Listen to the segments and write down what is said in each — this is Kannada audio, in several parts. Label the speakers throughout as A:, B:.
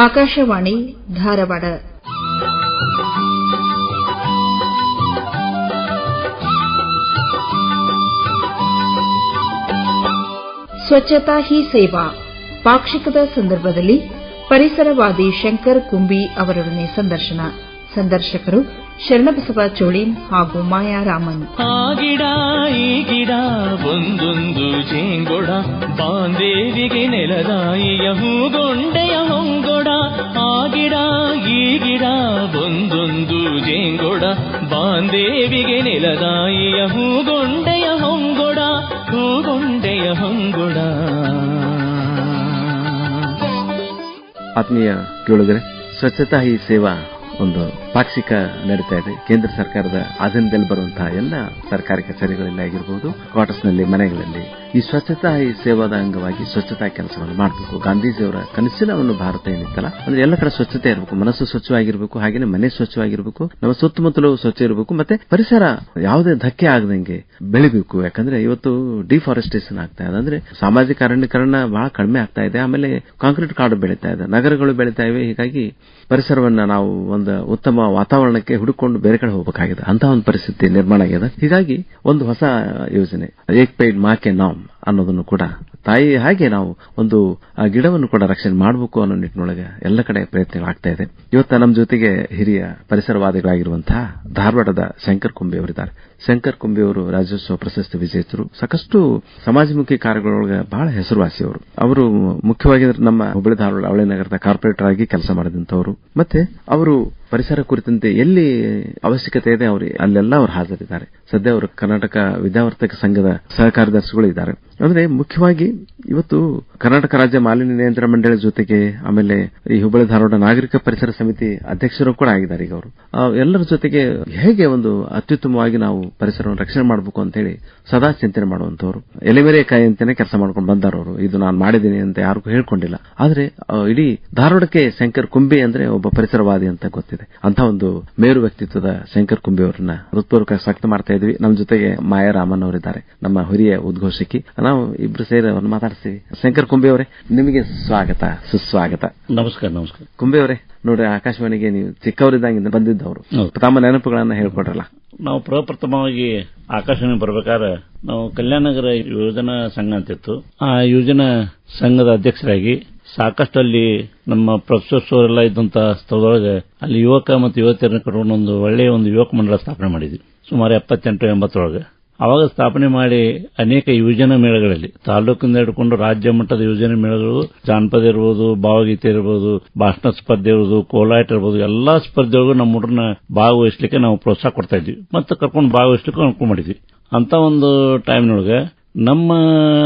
A: ಆಕಾಶವಾಣಿ ಧಾರವಾಡ. ಸ್ವಚ್ಛತಾ ಹಿ ಸೇವಾ ಪಾಕ್ಷಿಕದ ಸಂದರ್ಭದಲ್ಲಿ ಪರಿಸರವಾದಿ ಶಂಕರ್ ಕುಂಬಿ ಅವರೊಡನೆ ಸಂದರ್ಶನ. ಸಂದರ್ಶಕರು ಶರಣಬಸವ ಚೋಳಿನ್ ಹಾಗೂ ಮಾಯಾ ರಾಮನ್.
B: ಆ ಗಿಡ ಈ ಗಿಡ ಒಂದೊಂದು ಜೇಂಗೊಡ ಬಾಂದೇವಿಗೆ ನೆಲದಾಯಿಯ ಹೂಗೊಂಡೆಯ ಹೊಂಗೊಡ. ಆ ಗಿಡ ಈ ಗಿಡ ಒಂದೊಂದು ಜೇಂಗೊಡ ಬಾಂದೇವಿಗೆ ನೆಲದಾಯಿಯ ಹೂಗೊಂಡೆಯ ಹೊಂಗೊಡ, ಹೂಗೊಂಡೆಯ ಹೊಂಗೊಡ.
C: ಆತ್ಮೀಯ ಕೇಳುಗರೆ, ಸ್ವಚ್ಛತಾ ಹಿ ಸೇವಾ ಒಂದು ಪಾಕ್ಷಿಕ ನಡೀತಾ ಇದೆ. ಕೇಂದ್ರ ಸರ್ಕಾರದ ಅಧೀನದಲ್ಲಿ ಬರುವಂತಹ ಎಲ್ಲ ಸರ್ಕಾರಿ ಕಚೇರಿಗಳಲ್ಲಿ ಆಗಿರಬಹುದು, ಕ್ವಾರ್ಟರ್ಸ್ನಲ್ಲಿ, ಮನೆಗಳಲ್ಲಿ ಈ ಸ್ವಚ್ಛತಾ ಹಿ ಸೇವಾದ ಅಂಗವಾಗಿ ಸ್ವಚ್ಛತಾ ಕೆಲಸವನ್ನು ಮಾಡಬೇಕು. ಗಾಂಧೀಜಿಯವರ ಕನಸಿನ ಒಂದು ಭಾರತ ಏನಿತ್ತಲ್ಲ, ಅಂದ್ರೆ ಎಲ್ಲ ಕಡೆ ಸ್ವಚ್ಛತೆ ಇರಬೇಕು, ಮನಸ್ಸು ಸ್ವಚ್ಛವಾಗಿರಬೇಕು, ಹಾಗೇನೆ ಮನೆ ಸ್ವಚ್ಛವಾಗಿರಬೇಕು, ನಮ್ಮ ಸುತ್ತಮುತ್ತಲೂ ಸ್ವಚ್ಛ ಇರಬೇಕು, ಮತ್ತೆ ಪರಿಸರ ಯಾವುದೇ ಧಕ್ಕೆ ಆಗದಂಗೆ ಬೆಳಿಬೇಕು. ಯಾಕಂದ್ರೆ ಇವತ್ತು ಡಿಫಾರೆಸ್ಟೇಷನ್ ಆಗ್ತಾ ಇದೆ, ಅಂದ್ರೆ ಸಾಮಾಜಿಕ ಅರಣ್ಯೀಕರಣ ಬಹಳ ಕಡಿಮೆ ಆಗ್ತಾ ಇದೆ. ಆಮೇಲೆ ಕಾಂಕ್ರೀಟ್ ಕಾಡು ಬೆಳೀತಾ ಇದೆ, ನಗರಗಳು ಬೆಳೀತಾ ಇವೆ. ಹೀಗಾಗಿ ಪರಿಸರವನ್ನ ನಾವು ಒಂದು ಉತ್ತಮ ವಾತಾವರಣಕ್ಕೆ ಹುಡುಕೊಂಡು ಬೇರೆ ಕಡೆ ಹೋಗಬೇಕಾಗಿದೆ. ಅಂತಹ ಒಂದು ಪರಿಸ್ಥಿತಿ ನಿರ್ಮಾಣ ಆಗಿದೆ. ಹೀಗಾಗಿ ಒಂದು ಹೊಸ ಯೋಜನೆ ಏಕ್ ಪೇಡ್ ಮಾ ಕೆ ನಾಮ್ ಅನ್ನೋದನ್ನು ಕೂಡ ತಾಯಿ ಹಾಗೆ ನಾವು ಒಂದು ಗಿಡವನ್ನು ಕೂಡ ರಕ್ಷಣೆ ಮಾಡಬೇಕು ಅನ್ನೋ ನಿಟ್ಟಿನೊಳಗೆ ಎಲ್ಲ ಕಡೆ ಪ್ರಯತ್ನಗಳಾಗ್ತಾ ಇದೆ. ಇವತ್ತು ನಮ್ಮ ಜೊತೆಗೆ ಹಿರಿಯ ಪರಿಸರವಾದಿಗಳಾಗಿರುವಂತಹ ಧಾರವಾಡದ ಶಂಕರ್ ಕುಂಬಿ ಅವರಿದ್ದಾರೆ. ಶಂಕರ್ ಕುಂಬಿ ಅವರು ರಾಜ್ಯೋತ್ಸವ ಪ್ರಶಸ್ತಿ ವಿಜೇತರು, ಸಾಕಷ್ಟು ಸಮಾಜಮುಖಿ ಕಾರ್ಯಗಳೊಳಗೆ ಬಹಳ ಹೆಸರುವಾಸಿಯವರು. ಅವರು ಮುಖ್ಯವಾಗಿ ನಮ್ಮ ಹುಬ್ಬಳ್ಳಿ ಧಾರವಾಡ ಅವಳಿ ನಗರದ ಕಾರ್ಪೊರೇಟರ್ ಆಗಿ ಕೆಲಸ ಮಾಡಿದಂತವರು. ಮತ್ತೆ ಅವರು ಪರಿಸರ ಕುರಿತಂತೆ ಎಲ್ಲಿ ಅವಶ್ಯಕತೆ ಇದೆ ಅಲ್ಲೆಲ್ಲ ಅವರು ಹಾಜರಿದ್ದಾರೆ. ಸದ್ಯ ಅವರು ಕರ್ನಾಟಕ ವಿದ್ಯಾವರ್ತಕ ಸಂಘದ ಸಹ ಕಾರ್ಯದರ್ಶಿಗಳು ಇದ್ದಾರೆ. ಅಂದ್ರೆ ಮುಖ್ಯವಾಗಿ ಇವತ್ತು ಕರ್ನಾಟಕ ರಾಜ್ಯ ಮಾಲಿನ್ಯ ನಿಯಂತ್ರಣ ಮಂಡಳಿ ಜೊತೆಗೆ ಆಮೇಲೆ ಈ ಹುಬ್ಬಳ್ಳಿ ಧಾರವಾಡ ನಾಗರಿಕ ಪರಿಸರ ಸಮಿತಿ ಅಧ್ಯಕ್ಷರು ಕೂಡ ಆಗಿದ್ದಾರೆ. ಈಗ ಅವರು ಎಲ್ಲರ ಜೊತೆಗೆ ಹೇಗೆ ಒಂದು ಅತ್ಯುತ್ತಮವಾಗಿ ನಾವು ಪರಿಸರವನ್ನು ರಕ್ಷಣೆ ಮಾಡಬೇಕು ಅಂತ ಹೇಳಿ ಸದಾ ಚಿಂತನೆ ಮಾಡುವಂತವರು. ಎಲೆಮೆರೆ ಕಾಯಿ ಅಂತಾನೆ ಕೆಲಸ ಮಾಡ್ಕೊಂಡು ಬಂದಾರವರು. ಇದು ನಾನು ಮಾಡಿದ್ದೀನಿ ಅಂತ ಯಾರಿಗೂ ಹೇಳ್ಕೊಂಡಿಲ್ಲ. ಆದ್ರೆ ಇಡೀ ಧಾರವಾಡಕ್ಕೆ ಶಂಕರ್ ಕುಂಬಿ ಅಂದ್ರೆ ಒಬ್ಬ ಪರಿಸರವಾದಿ ಅಂತ ಗೊತ್ತಿದೆ. ಅಂತ ಒಂದು ಮೇರು ವ್ಯಕ್ತಿತ್ವದ ಶಂಕರ್ ಕುಂಬಿ ಅವರನ್ನ ಹೃತ್ಪೂರ್ವಕ ಸ್ವಾಗತ ಮಾಡ್ತಾ ಇದ್ವಿ. ನಮ್ಮ ಜೊತೆಗೆ ಮಾಯಾ ರಾಮನ್ ಅವರಿದ್ದಾರೆ, ನಮ್ಮ ಹಿರಿಯ ಉದ್ಘೋಷಕಿ. ನಾವು ಇಬ್ರು ಸೇರಿ ಅವ್ರನ್ನ ಮಾತಾಡ್ತೀವಿ. ಶಂಕರ್ ಕುಂಬಿ ಅವರೇ, ನಿಮಗೆ ಸ್ವಾಗತ, ಸುಸ್ವಾಗತ.
D: ನಮಸ್ಕಾರ. ನಮಸ್ಕಾರ
C: ಕುಂಬಿ ಅವರೇ, ನೋಡ್ರಿ ಆಕಾಶವಾಣಿಗೆ ನೀವು ಚಿಕ್ಕವರಿದ್ದಂಗಿಂದ ಬಂದಿದ್ದವರು, ತಮ್ಮ ನೆನಪುಗಳನ್ನ ಹೇಳ್ಕೊಡ್ರಲ್ಲ.
D: ನಾವು ಪ್ರಪ್ರಥಮವಾಗಿ ಆಕಾಶವಾಣಿ ಬರ್ಬೇಕಾದ್ರೆ ನಾವು ಕಲ್ಯಾಣನಗರ ಯೋಜನಾ ಸಂಘ ಅಂತಿತ್ತು. ಆ ಯೋಜನಾ ಸಂಘದ ಅಧ್ಯಕ್ಷರಾಗಿ ಸಾಕಷ್ಟು ಅಲ್ಲಿ ನಮ್ಮ ಪ್ರೊಫೆಸರ್ಸ್ ಎಲ್ಲ ಇದ್ದಂತ ಸ್ಥಳದೊಳಗೆ ಅಲ್ಲಿ ಯುವಕ ಮತ್ತು ಯುವತಿಯರನ್ನ ಕರ್ಕೊಂಡು ಒಂದು ಒಳ್ಳೆಯ ಒಂದು ಯುವಕ ಮಂಡಳ ಸ್ಥಾಪನೆ ಮಾಡಿದ್ವಿ ಸುಮಾರು 78-80 ಅವಾಗ ಸ್ಥಾಪನೆ ಮಾಡಿ ಅನೇಕ ಯೋಜನಾ ಮೇಳಗಳಲ್ಲಿ ತಾಲೂಕಿಂದ ಹಿಡ್ಕೊಂಡು ರಾಜ್ಯ ಮಟ್ಟದ ಯೋಜನಾ ಮೇಳಗಳು, ಜಾನಪದ ಇರಬಹುದು, ಭಾವಗೀತೆ ಇರಬಹುದು, ಭಾಷಣ ಸ್ಪರ್ಧೆ ಇರಬಹುದು, ಕೋಲಾಟ ಇರಬಹುದು, ಎಲ್ಲಾ ಸ್ಪರ್ಧೆಗಳಿಗೂ ನಮ್ಮ ಹುಡುಗರನ್ನ ಭಾಗವಹಿಸಲಿಕ್ಕೆ ನಾವು ಪ್ರೋತ್ಸಾಹ ಕೊಡ್ತಾ ಇದ್ವಿ ಮತ್ತು ಕರ್ಕೊಂಡು ಭಾಗವಹಿಸಲಿಕ್ಕೆ ಅನುಕೂಲ ಮಾಡಿದ್ವಿ. ಅಂತ ಒಂದು ಟೈಮ್ನೊಳಗೆ ನಮ್ಮ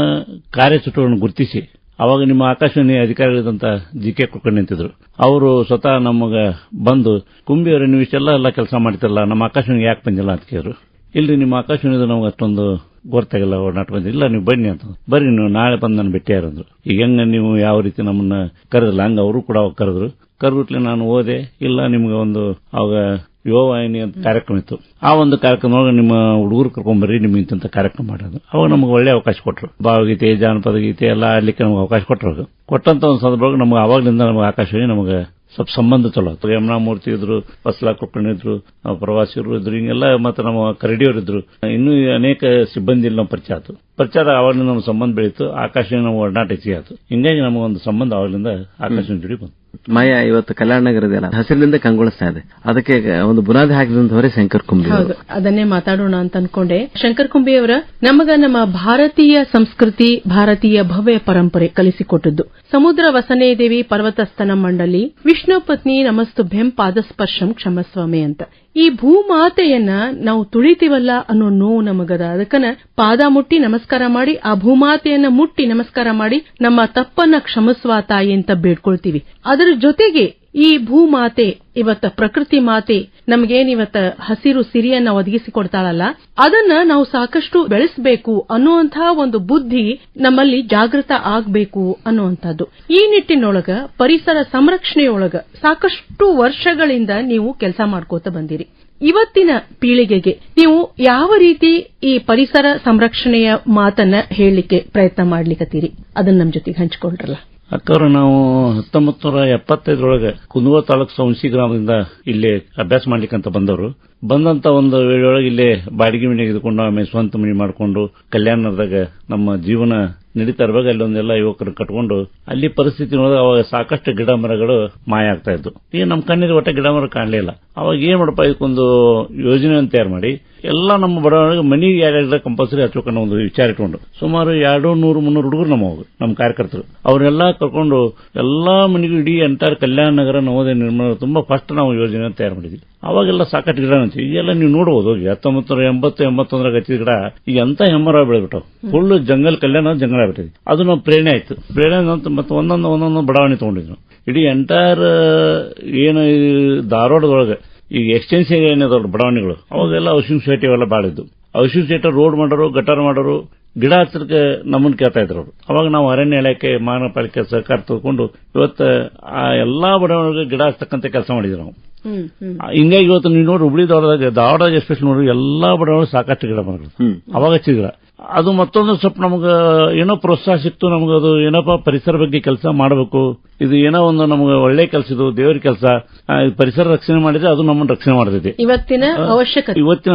D: ಕಾರ್ಯಚಟುವಟಿಕೆಗಳನ್ನು ಗುರುತಿಸಿ ಅವಾಗ ನಿಮ್ಮ ಆಕಾಶವಾಣಿ ಅಧಿಕಾರಿಗಳಿದಂತ ಜಿ.ಕೆ. ಕುಲಕರ್ಣಿ ನಿಂತಿದ್ರು. ಅವರು ಸ್ವತಃ ನಮಗ ಬಂದು, ಕುಂಬಿಯವರು ನೀವು ಇಷ್ಟೆಲ್ಲ ಕೆಲಸ ಮಾಡ್ತಿರಲ್ಲ, ನಮ್ಮ ಆಕಾಶವಾಣಿಗೆ ಯಾಕೆ ಬಂದಿಲ್ಲ ಅಂತ ಕೇಳಿದ್ರು. ಇಲ್ರಿ, ನಿಮ್ಮ ಆಕಾಶವಾಣಿದು ನಮ್ಗೆ ಅಷ್ಟೊಂದು ಗೊತ್ತಾಗಿಲ್ಲ, ಒಡನಾಟ ಬಂದಿಲ್ಲ, ಇಲ್ಲ ನೀವು ಬನ್ನಿ ಅಂತ. ಬರ್ರಿ, ನೀವು ನಾಳೆ ಬಂದು ನಾನು ಭೇಟಿಯಾರಂದ್ರು. ಈಗ ಹೆಂಗ ನೀವು ಯಾವ ರೀತಿ ನಮ್ಮನ್ನ ಕರೆದಿಲ್ಲ ಹಂಗ ಅವರು ಕೂಡ ಕರೆದ್ರು. ಕರೆದ್ಬಿಟ್ಲೆ ನಾನು ಓದೆ, ಇಲ್ಲ ನಿಮ್ಗೆ ಒಂದು ಅವಾಗ ಯುವವಾಹಿನಿ ಅಂತ ಕಾರ್ಯಕ್ರಮ ಇತ್ತು. ಆ ಒಂದು ಕಾರ್ಯಕ್ರಮದೊಳಗೆ ನಿಮ್ಮ ಹುಡುಗರು ಕರ್ಕೊಂಡ್ಬರ್ರಿ, ನಿಮ್ಗೆ ಇಂಥ ಕಾರ್ಯಕ್ರಮ ಮಾಡೋದು. ಅವಾಗ ನಮ್ಗೆ ಒಳ್ಳೆ ಅವಕಾಶ ಕೊಟ್ಟರು. ಭಾವಗೀತೆ, ಜಾನಪದ ಗೀತೆ ಎಲ್ಲ ಆಡ್ಲಿಕ್ಕೆ ನಮ್ಗೆ ಅವಕಾಶ ಕೊಟ್ಟರು. ಕೊಟ್ಟಂತ ಒಂದು ಸಂದರ್ಭದೊಳಗೆ ನಮ್ಗೆ ಅವಾಗ್ಲಿಂದ ನಮ್ಗೆ ಆಕಾಶವಾಣಿ ನಮಗೆ ಸ್ವಲ್ಪ ಸಂಬಂಧ ಚಲೋ ಆಯ್ತು. ಯಮುನಾ ಮೂರ್ತಿ ಇದ್ರು, ಬಸಲಾ ಕುಲಕರ್ಣಿ ಇದ್ರು, ಪ್ರವಾಸಿಗರು ಇದ್ರು, ಹಿಂಗೆಲ್ಲ ಮತ್ತೆ ನಮ್ಮ ಕರಡಿಯವರು ಇದ್ರು. ಇನ್ನೂ ಅನೇಕ ಸಿಬ್ಬಂದಿ ನಮ್ಮ ಪರಿಚಯ ಆಯ್ತು. ಪರಿಚಯ ಅವಾಗಲಿಂದ ನಮ್ಮ ಸಂಬಂಧ ಬೆಳೀತು. ಆಕಾಶವಾಣಿ ನಮ್ಮ ಒಡನಾಟ ಹೆಚ್ಚಿಗೆ ಆಯ್ತು. ಹಿಂಗಾಗಿ ನಮಗೊಂದು ಸಂಬಂಧ ಅವಾಗಲಿಂದ ಆಕಾಶವಾಣಿ ಜೋಡಿ ಬಂತು.
C: ಮಾಯಾ, ಇವತ್ತು ಕಲ್ಯಾಣ ನಗರದಲ್ಲ ಹಸಿರಿನಿಂದ ಕಂಗೊಳಿಸ್ತಾ ಇದೆ. ಅದಕ್ಕೆ ಒಂದು ಬುನಾದಿ ಹಾಕಿದಂತವರೇ ಶಂಕರ್ ಕುಂಬಿ.
E: ಅದನ್ನೇ ಮಾತಾಡೋಣ ಅಂತ ಅನ್ಕೊಂಡೆ. ಶಂಕರ್ ಕುಂಬಿ ಅವರ ನಮಗ ನಮ್ಮ ಭಾರತೀಯ ಸಂಸ್ಕೃತಿ, ಭಾರತೀಯ ಭವ್ಯ ಪರಂಪರೆ ಕಲಿಸಿಕೊಟ್ಟದ್ದು. ಸಮುದ್ರ ವಸನೇ ದೇವಿ ಪರ್ವತಸ್ಥನ ಮಂಡಲಿ ವಿಷ್ಣು ಪತ್ನಿ ನಮಸ್ತುಭ್ಯಂ ಪಾದಸ್ಪರ್ಶಂ ಕ್ಷಮಸ್ವಾಮಿ ಅಂತ. ಈ ಭೂಮಾತೆಯನ್ನ ನಾವು ತುಳಿತೀವಲ್ಲ ಅನ್ನೋ ನೋವು ನಮಗದ. ಅದಕ್ಕನ ಪಾದ ಮುಟ್ಟಿ ನಮಸ್ಕಾರ ಮಾಡಿ, ಆ ಭೂಮಾತೆಯನ್ನ ಮುಟ್ಟಿ ನಮಸ್ಕಾರ ಮಾಡಿ ನಮ್ಮ ತಪ್ಪನ್ನ ಕ್ಷಮಿಸುವ ತಾಯಿ ಅಂತ ಬೇಡ್ಕೊಳ್ತೀವಿ. ಅದರ ಜೊತೆಗೆ ಈ ಭೂಮಾತೆ ಇವತ್ತ ಪ್ರಕೃತಿ ಮಾತೆ ನಮಗೇನಿವತ್ತ ಹಸಿರು ಸಿರಿಯನ್ನ ಒದಗಿಸಿಕೊಡ್ತಾಳಲ್ಲ, ಅದನ್ನ ನಾವು ಸಾಕಷ್ಟು ಬೆಳೆಸಬೇಕು ಅನ್ನುವಂತಹ ಒಂದು ಬುದ್ಧಿ ನಮ್ಮಲ್ಲಿ ಜಾಗೃತ ಆಗ್ಬೇಕು ಅನ್ನುವಂಥದ್ದು. ಈ ನಿಟ್ಟಿನೊಳಗ ಪರಿಸರ ಸಂರಕ್ಷಣೆಯೊಳಗ ಸಾಕಷ್ಟು ವರ್ಷಗಳಿಂದ ನೀವು ಕೆಲಸ ಮಾಡ್ಕೋತ ಬಂದಿರಿ. ಇವತ್ತಿನ ಪೀಳಿಗೆಗೆ ನೀವು ಯಾವ ರೀತಿ ಈ ಪರಿಸರ ಸಂರಕ್ಷಣೆಯ ಮಾತನ್ನ ಹೇಳಲಿಕ್ಕೆ ಪ್ರಯತ್ನ ಮಾಡ್ಲಿಕ್ಕತ್ತೀರಿ, ಅದನ್ನ ನಮ್ ಜೊತೆಗೆ ಹಂಚಿಕೊಂಡ್ರಲ್ಲ.
D: ಅಕ್ಕವ್ರು ನಾವು 1975 ಕುಂದಗೋಳ ತಾಲೂಕು ಸೌಂಸಿ ಗ್ರಾಮದಿಂದ ಇಲ್ಲಿ ಅಭ್ಯಾಸ ಮಾಡ್ಲಿಕ್ಕಂತ ಬಂದವರು. ಬಂದಂತ ಒಂದು ವೇಳೆಯೊಳಗೆ ಇಲ್ಲೇ ಬಾಡಿಗೆ ಮನೆ ತೆಗೆದುಕೊಂಡು ಆಮೇಲೆ ಸ್ವಂತ ಮನೆ ಮಾಡಿಕೊಂಡು ಕಲ್ಯಾಣದಾಗ ನಮ್ಮ ಜೀವನ ನಡೀತಾ ಇರುವಾಗ ಅಲ್ಲೊಂದೆಲ್ಲ ಯುವಕರು ಕಟ್ಕೊಂಡು ಅಲ್ಲಿ ಪರಿಸ್ಥಿತಿ ನೋಡಿದ್ರೆ ಅವಾಗ ಸಾಕಷ್ಟು ಗಿಡ ಮರಗಳು ಮಾಯ ಆಗ್ತಾ ಇದ್ದು. ಈಗ ನಮ್ಮ ಕಣ್ಣಿಗೆ ಒಟ್ಟ ಗಿಡ ಮರ ಕಾಣಲಿಲ್ಲ. ಅವಾಗ ಏನ್ ಮಾಡಪ್ಪ, ಇದಕ್ಕೊಂದು ಯೋಜನೆಯನ್ನು ತಯಾರು ಮಾಡಿ ಎಲ್ಲ ನಮ್ಮ ಬಡವರಿಗೆ ಮನೆಗೆ ಯಾರ್ಯಾರ ಕಂಪಲ್ಸರಿ ಹಚ್ಬೇಕನ್ನೋ ಒಂದು ವಿಚಾರ ಇಟ್ಕೊಂಡು ಸುಮಾರು 200-300 ಹುಡುಗರು ನಮ್ಮ ಕಾರ್ಯಕರ್ತರು ಅವರೆಲ್ಲ ಕರ್ಕೊಂಡು ಎಲ್ಲಾ ಮನೆಗೂ ಇಡೀ ಎಂಟೈರ್ ಕಲ್ಯಾಣ ನಗರ ನವೋದಯ ನಿರ್ಮಾಣ ತುಂಬಾ ಫಸ್ಟ್ ನಾವು ಯೋಜನೆ ತಯಾರು ಮಾಡಿದ್ವಿ. ಅವಾಗೆಲ್ಲ ಸಾಕಷ್ಟು ಗಿಡ ಹಚ್ಚಿ ಈಗೆಲ್ಲ ನೀವು ನೋಡಬಹುದು. ಹೋಗಿ 1980-81 ಹಚ್ಚಿದ ಗಿಡ ಈಗ ಎಂತ ಹೆಮ್ಮರ ಬೆಳೆದ್ಬಿಟ್ಟು ಫುಲ್ ಜಂಗಲ್ ಕಲ್ಯಾಣ ಜಂಗಲ್ ಆಗ್ಬಿಟ್ಟಿದೆ. ಅದು ನಾವು ಪ್ರೇರಣೆ ಆಯ್ತು. ಪ್ರೇರಣೆ ಮತ್ತೆ ಒಂದೊಂದು ಬಡಾವಣೆ ತಗೊಂಡಿದ್ವಿ. ಇಡೀ ಎಂಟೈರ್ ಏನು ಧಾರವಾಡದೊಳಗೆ ಈಗ ಎಕ್ಸ್ಟೆನ್ಷನ್ ಏನಿದಾವ್ರ ಬಡಾವಣೆಗಳು ಅವಾಗೆಲ್ಲ ಹೌಸಿಂಗ್ ಸೊಸೈಟಿ ಅವೆಲ್ಲ ಬಾಳಿದ್ದು. ಹೌಸಿಂಗ್ ಸೊಸೈಟಿ ರೋಡ್ ಮಾಡೋರು, ಗಟಾರ್ ಮಾಡೋರು, ಗಿಡ ಹಚ್ಚಕ್ಕೆ ನಮ್ಮನ್ನು ಕೇಳ್ತಾ ಇದ್ರು ಅವರು. ಅವಾಗ ನಾವು ಅರಣ್ಯ ಇಲಾಖೆ ಮಹಾನಗರ ಪಾಲಿಕೆ ಸಹಕಾರ ತಗೊಂಡು ಇವತ್ತು ಆ ಎಲ್ಲಾ ಬಡಾವಣೆಗಳಿಗೆ ಗಿಡ ಹಚ್ಚತಕ್ಕಂತ ಕೆಲಸ ಮಾಡಿದ್ವಿ ನಾವು. ಹಿಂಗಾಗಿ ಇವತ್ತು ನೀವು ನೋಡಿ ಹುಬ್ಳಿ ಧಾರವಾಡ ಎಸ್ಪೆಷಲ್ ನೋಡಿ ಎಲ್ಲಾ ಬಡಾವಣೆ ಸಾಕಷ್ಟು ಗಿಡ ಮರಗಳು ಅವಾಗ ಹಚ್ಚಿದ ಗಿಡ. ಅದು ಮತ್ತೊಂದು ಸ್ವಲ್ಪ ನಮ್ಗೆ ಏನೋ ಪ್ರೋತ್ಸಾಹ ಸಿಕ್ತು. ನಮ್ಗೆ ಅದು ಏನಪ್ಪ ಪರಿಸರ ಬಗ್ಗೆ ಕೆಲಸ ಮಾಡಬೇಕು, ಇದು ಏನೋ ಒಂದು ನಮ್ಗೆ ಒಳ್ಳೆ ಕೆಲಸ, ಇದು ದೇವರ ಕೆಲಸ, ಪರಿಸರ ರಕ್ಷಣೆ ಮಾಡಿದ್ರೆ ಅದು ನಮ್ಮನ್ನು ರಕ್ಷಣೆ ಮಾಡ್ತೈತಿ. ಇವತ್ತಿನ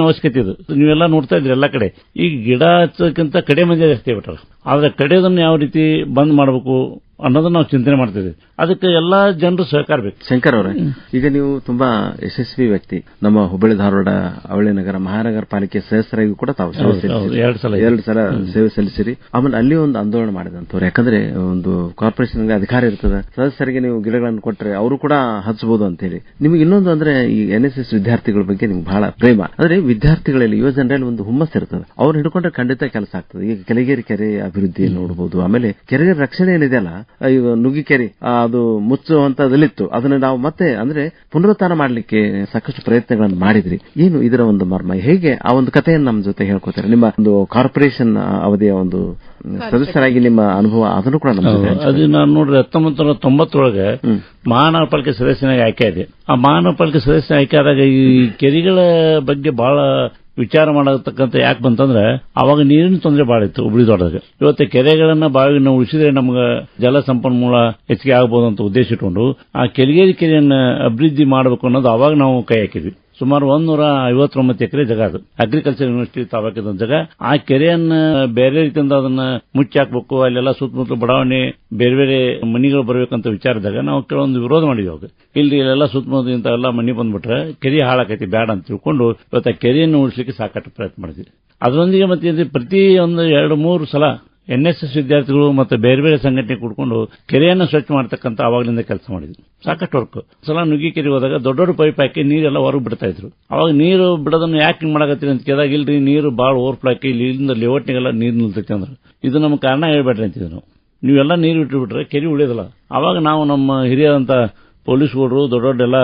D: ಅವಶ್ಯಕತೆ ಇದು. ನೀವೆಲ್ಲ ನೋಡ್ತಾ ಇದ್ರಿ ಎಲ್ಲಾ ಕಡೆ ಈಗ ಗಿಡ ಹಚ್ಚೋಕ್ಕಿಂತ ಕಡೆ ಮಂದಿ ಜಾಸ್ತಿ ಬಿಟ್ಟಾರ. ಆದ್ರೆ ಕಡೆದನ್ನು ಯಾವ ರೀತಿ ಬಂದ್ ಮಾಡಬೇಕು ಅನ್ನೋದನ್ನ ನಾವು ಚಿಂತನೆ ಮಾಡ್ತಿದ್ವಿ. ಅದಕ್ಕೆ ಎಲ್ಲಾ ಜನರು ಸಹಕಾರ ಬೇಕು.
C: ಶಂಕರ್ ಅವರೇ, ಈಗ ನೀವು ತುಂಬಾ ಯಶಸ್ವಿ ವ್ಯಕ್ತಿ. ನಮ್ಮ ಹುಬ್ಬಳ್ಳಿ ಧಾರವಾಡ ಅವಳಿ ನಗರ ಮಹಾನಗರ ಪಾಲಿಕೆ ಸದಸ್ಯರಾಗಿ ಕೂಡ ತಾವು ಎರಡು ಸಲ ಸೇವೆ ಸಲ್ಲಿಸಿರಿ. ಆಮೇಲೆ ಅಲ್ಲಿ ಒಂದು ಆಂದೋಲನ ಮಾಡಿದಂತವ್ರು. ಯಾಕಂದ್ರೆ ಒಂದು ಕಾರ್ಪೊರೇಷನ್ ಅಧಿಕಾರ ಇರ್ತದೆ, ಸದಸ್ಯರಿಗೆ ನೀವು ಗಿಡಗಳನ್ನು ಕೊಟ್ಟರೆ ಅವರು ಕೂಡ ಹಚ್ಚಬಹುದು ಅಂತ ಹೇಳಿ. ನಿಮಗೆ ಇನ್ನೊಂದು ಅಂದ್ರೆ ಈ NSS ವಿದ್ಯಾರ್ಥಿಗಳ ಬಗ್ಗೆ ನಿಮ್ಗೆ ಬಹಳ ಪ್ರೇಮ. ಅಂದ್ರೆ ವಿದ್ಯಾರ್ಥಿಗಳಲ್ಲಿ ಯುವ ಜನರಲ್ಲಿ ಒಂದು ಹುಮ್ಮಸ್ ಇರ್ತದೆ. ಅವ್ರು ಹಿಡ್ಕೊಂಡ್ರೆ ಖಂಡಿತ ಕೆಲಸ ಆಗ್ತದೆ. ಈಗ ಕೆಳಗೇರಿ ಕೆರೆ ಅಭಿವೃದ್ಧಿ ನೋಡಬಹುದು. ಆಮೇಲೆ ಕೆರೆ ರಕ್ಷಣೆ ಏನಿದೆಯಲ್ಲ, ಈಗ ನುಗ್ಗಿಕೆರೆ ಅದು ಮುಚ್ಚುವಂತದಲ್ಲಿತ್ತು, ಅದನ್ನ ನಾವು ಮತ್ತೆ ಅಂದ್ರೆ ಪುನರುತ್ಥಾನ ಮಾಡಲಿಕ್ಕೆ ಸಾಕಷ್ಟು ಪ್ರಯತ್ನಗಳನ್ನು ಮಾಡಿದ್ರಿ. ಏನು ಇದರ ಒಂದು ಮರ್ಮ, ಹೇಗೆ ಆ ಒಂದು ಕಥೆಯನ್ನು ನಮ್ಮ ಜೊತೆ ಹೇಳ್ಕೊತಾರೆ? ನಿಮ್ಮ ಒಂದು ಕಾರ್ಪೊರೇಷನ್ ಅವಧಿಯ ಒಂದು ಸದಸ್ಯರಾಗಿ ನಿಮ್ಮ ಅನುಭವ ಅದನ್ನು ಕೂಡ ನಮ್ಮ ಜೊತೆ.
D: ಅದು ನಾನು ನೋಡ್ರಿ 1990 ಮಹಾನಗರ ಪಾಲಿಕೆ ಸದಸ್ಯನಾಗಿ ಆಯ್ಕೆ ಇದೆ. ಆ ಮಹಾನಗರ ಪಾಲಿಕೆ ಸದಸ್ಯ ಆಯ್ಕೆ ಆದಾಗ ಈ ಕೆರೆಗಳ ಬಗ್ಗೆ ಬಹಳ ವಿಚಾರ ಮಾಡತಕ್ಕಂತ ಯಾಕೆ ಬಂತಂದ್ರೆ ಅವಾಗ ನೀರಿನ ತೊಂದರೆ ಬಹಳ ಇತ್ತು ಹುಬ್ಳಿ ಧಾರವಾಡದಾಗ. ಇವತ್ತು ಕೆರೆಗಳನ್ನ ಬಾವಿನ ಉಳಿಸಿದ್ರೆ ನಮ್ಗೆ ಜಲ ಸಂಪನ್ಮೂಲ ಹೆಚ್ಚಿಗೆ ಆಗಬಹುದು ಅಂತ ಉದ್ದೇಶ ಇಟ್ಕೊಂಡು ಆ ಕೆರೆಯನ್ನ ಅಭಿವೃದ್ಧಿ ಮಾಡಬೇಕು ಅನ್ನೋದು ಅವಾಗ ನಾವು ಕೈ ಹಾಕಿದ್ವಿ. ಸುಮಾರು 159 ಎಕರೆ ಜಾಗ ಅದು ಅಗ್ರಿಕಲ್ಚರ್ ಯೂನಿವರ್ಸಿಟಿ ತಾವಾಗಿದ್ದ ಜಾಗ. ಆ ಕೆರೆಯನ್ನ ಬೇರೆ ರೀತಿಯಿಂದ ಅದನ್ನ ಮುಚ್ಚಿ ಹಾಕ್ಬೇಕು, ಅಲ್ಲೆಲ್ಲ ಸುತ್ತಮುತ್ತಲು ಬಡಾವಣೆ ಬೇರೆ ಬೇರೆ ಮನಿಗಳು ಬರಬೇಕಂತ ವಿಚಾರದಾಗ ನಾವು ಕೆಲವೊಂದು ವಿರೋಧ ಮಾಡಿದ್ವಿ. ಅವಾಗ ಇಲ್ಲಿ ಇಲ್ಲೆಲ್ಲ ಸುತ್ತಮುತ್ತ ಇಂಥವೆಲ್ಲ ಮನಿ ಬಂದ್ಬಿಟ್ರೆ ಕೆರೆ ಹಾಳಾಕೈತಿ ಬೇಡ ಅಂತ ತಿಳ್ಕೊಂಡು ಇವತ್ತು ಆ ಕೆರೆಯನ್ನು ಉಳಿಸಲಿಕ್ಕೆ ಸಾಕಷ್ಟು ಪ್ರಯತ್ನ ಮಾಡಿದ್ವಿ. ಅದರೊಂದಿಗೆ ಮತ್ತೆ ಪ್ರತಿ ಒಂದು 2-3 ಸಲ NSS ವಿದ್ಯಾರ್ಥಿಗಳು ಮತ್ತೆ ಬೇರೆ ಬೇರೆ ಸಂಘಟನೆ ಕೂಡ್ಕೊಂಡು ಕೆರೆಯನ್ನು ಸ್ವಚ್ಛ ಮಾಡತಕ್ಕಂತ ಅವಾಗಲಿಂದ ಕೆಲಸ ಮಾಡಿದ್ವಿ. ಸಾಕಷ್ಟು ವರ್ಕ್. ಸಲ ನುಗ್ಗಿ ಕೆರೆ ಹೋದಾಗ ದೊಡ್ಡ ದೊಡ್ಡ ಪೈಪ್ ಹಾಕಿ ನೀರೆಲ್ಲ ಹೊರಗೆ ಬಿಡ್ತಾ ಇದ್ರು. ಅವಾಗ ನೀರು ಬಿಡೋದನ್ನು ಯಾಕೆ ಹಿಂಗ್ ಮಾಡಕತ್ತೀರಿ ಅಂತ ಕೇಳಿದಾಗ ಇಲ್ರಿ ನೀರು ಬಾಳ ಓವರ್ಫ್ಲೋ ಹಾಕಿ ಇಲ್ಲಿಂದ ಲೇಔಟ್ನಿಗೆಲ್ಲ ನೀರು ನಿಲ್ತೈತಿ ಅಂದ್ರೆ ಇದು ನಮ್ಮ ಕಾರಣ ಹೇಳ್ಬೇಡ್ರಿ ಅಂತಿದ್ವಿ ನಾವು. ನೀವೆಲ್ಲ ನೀರು ಬಿಟ್ಟುಬಿಟ್ರೆ ಕೆರೆ ಉಳಿಯೋದಿಲ್ಲ. ಅವಾಗ ನಾವು ನಮ್ಮ ಹಿರಿಯರಂತ ಪೊಲೀಸ್ಗಳು ದೊಡ್ಡ ದೊಡ್ಡ ಎಲ್ಲ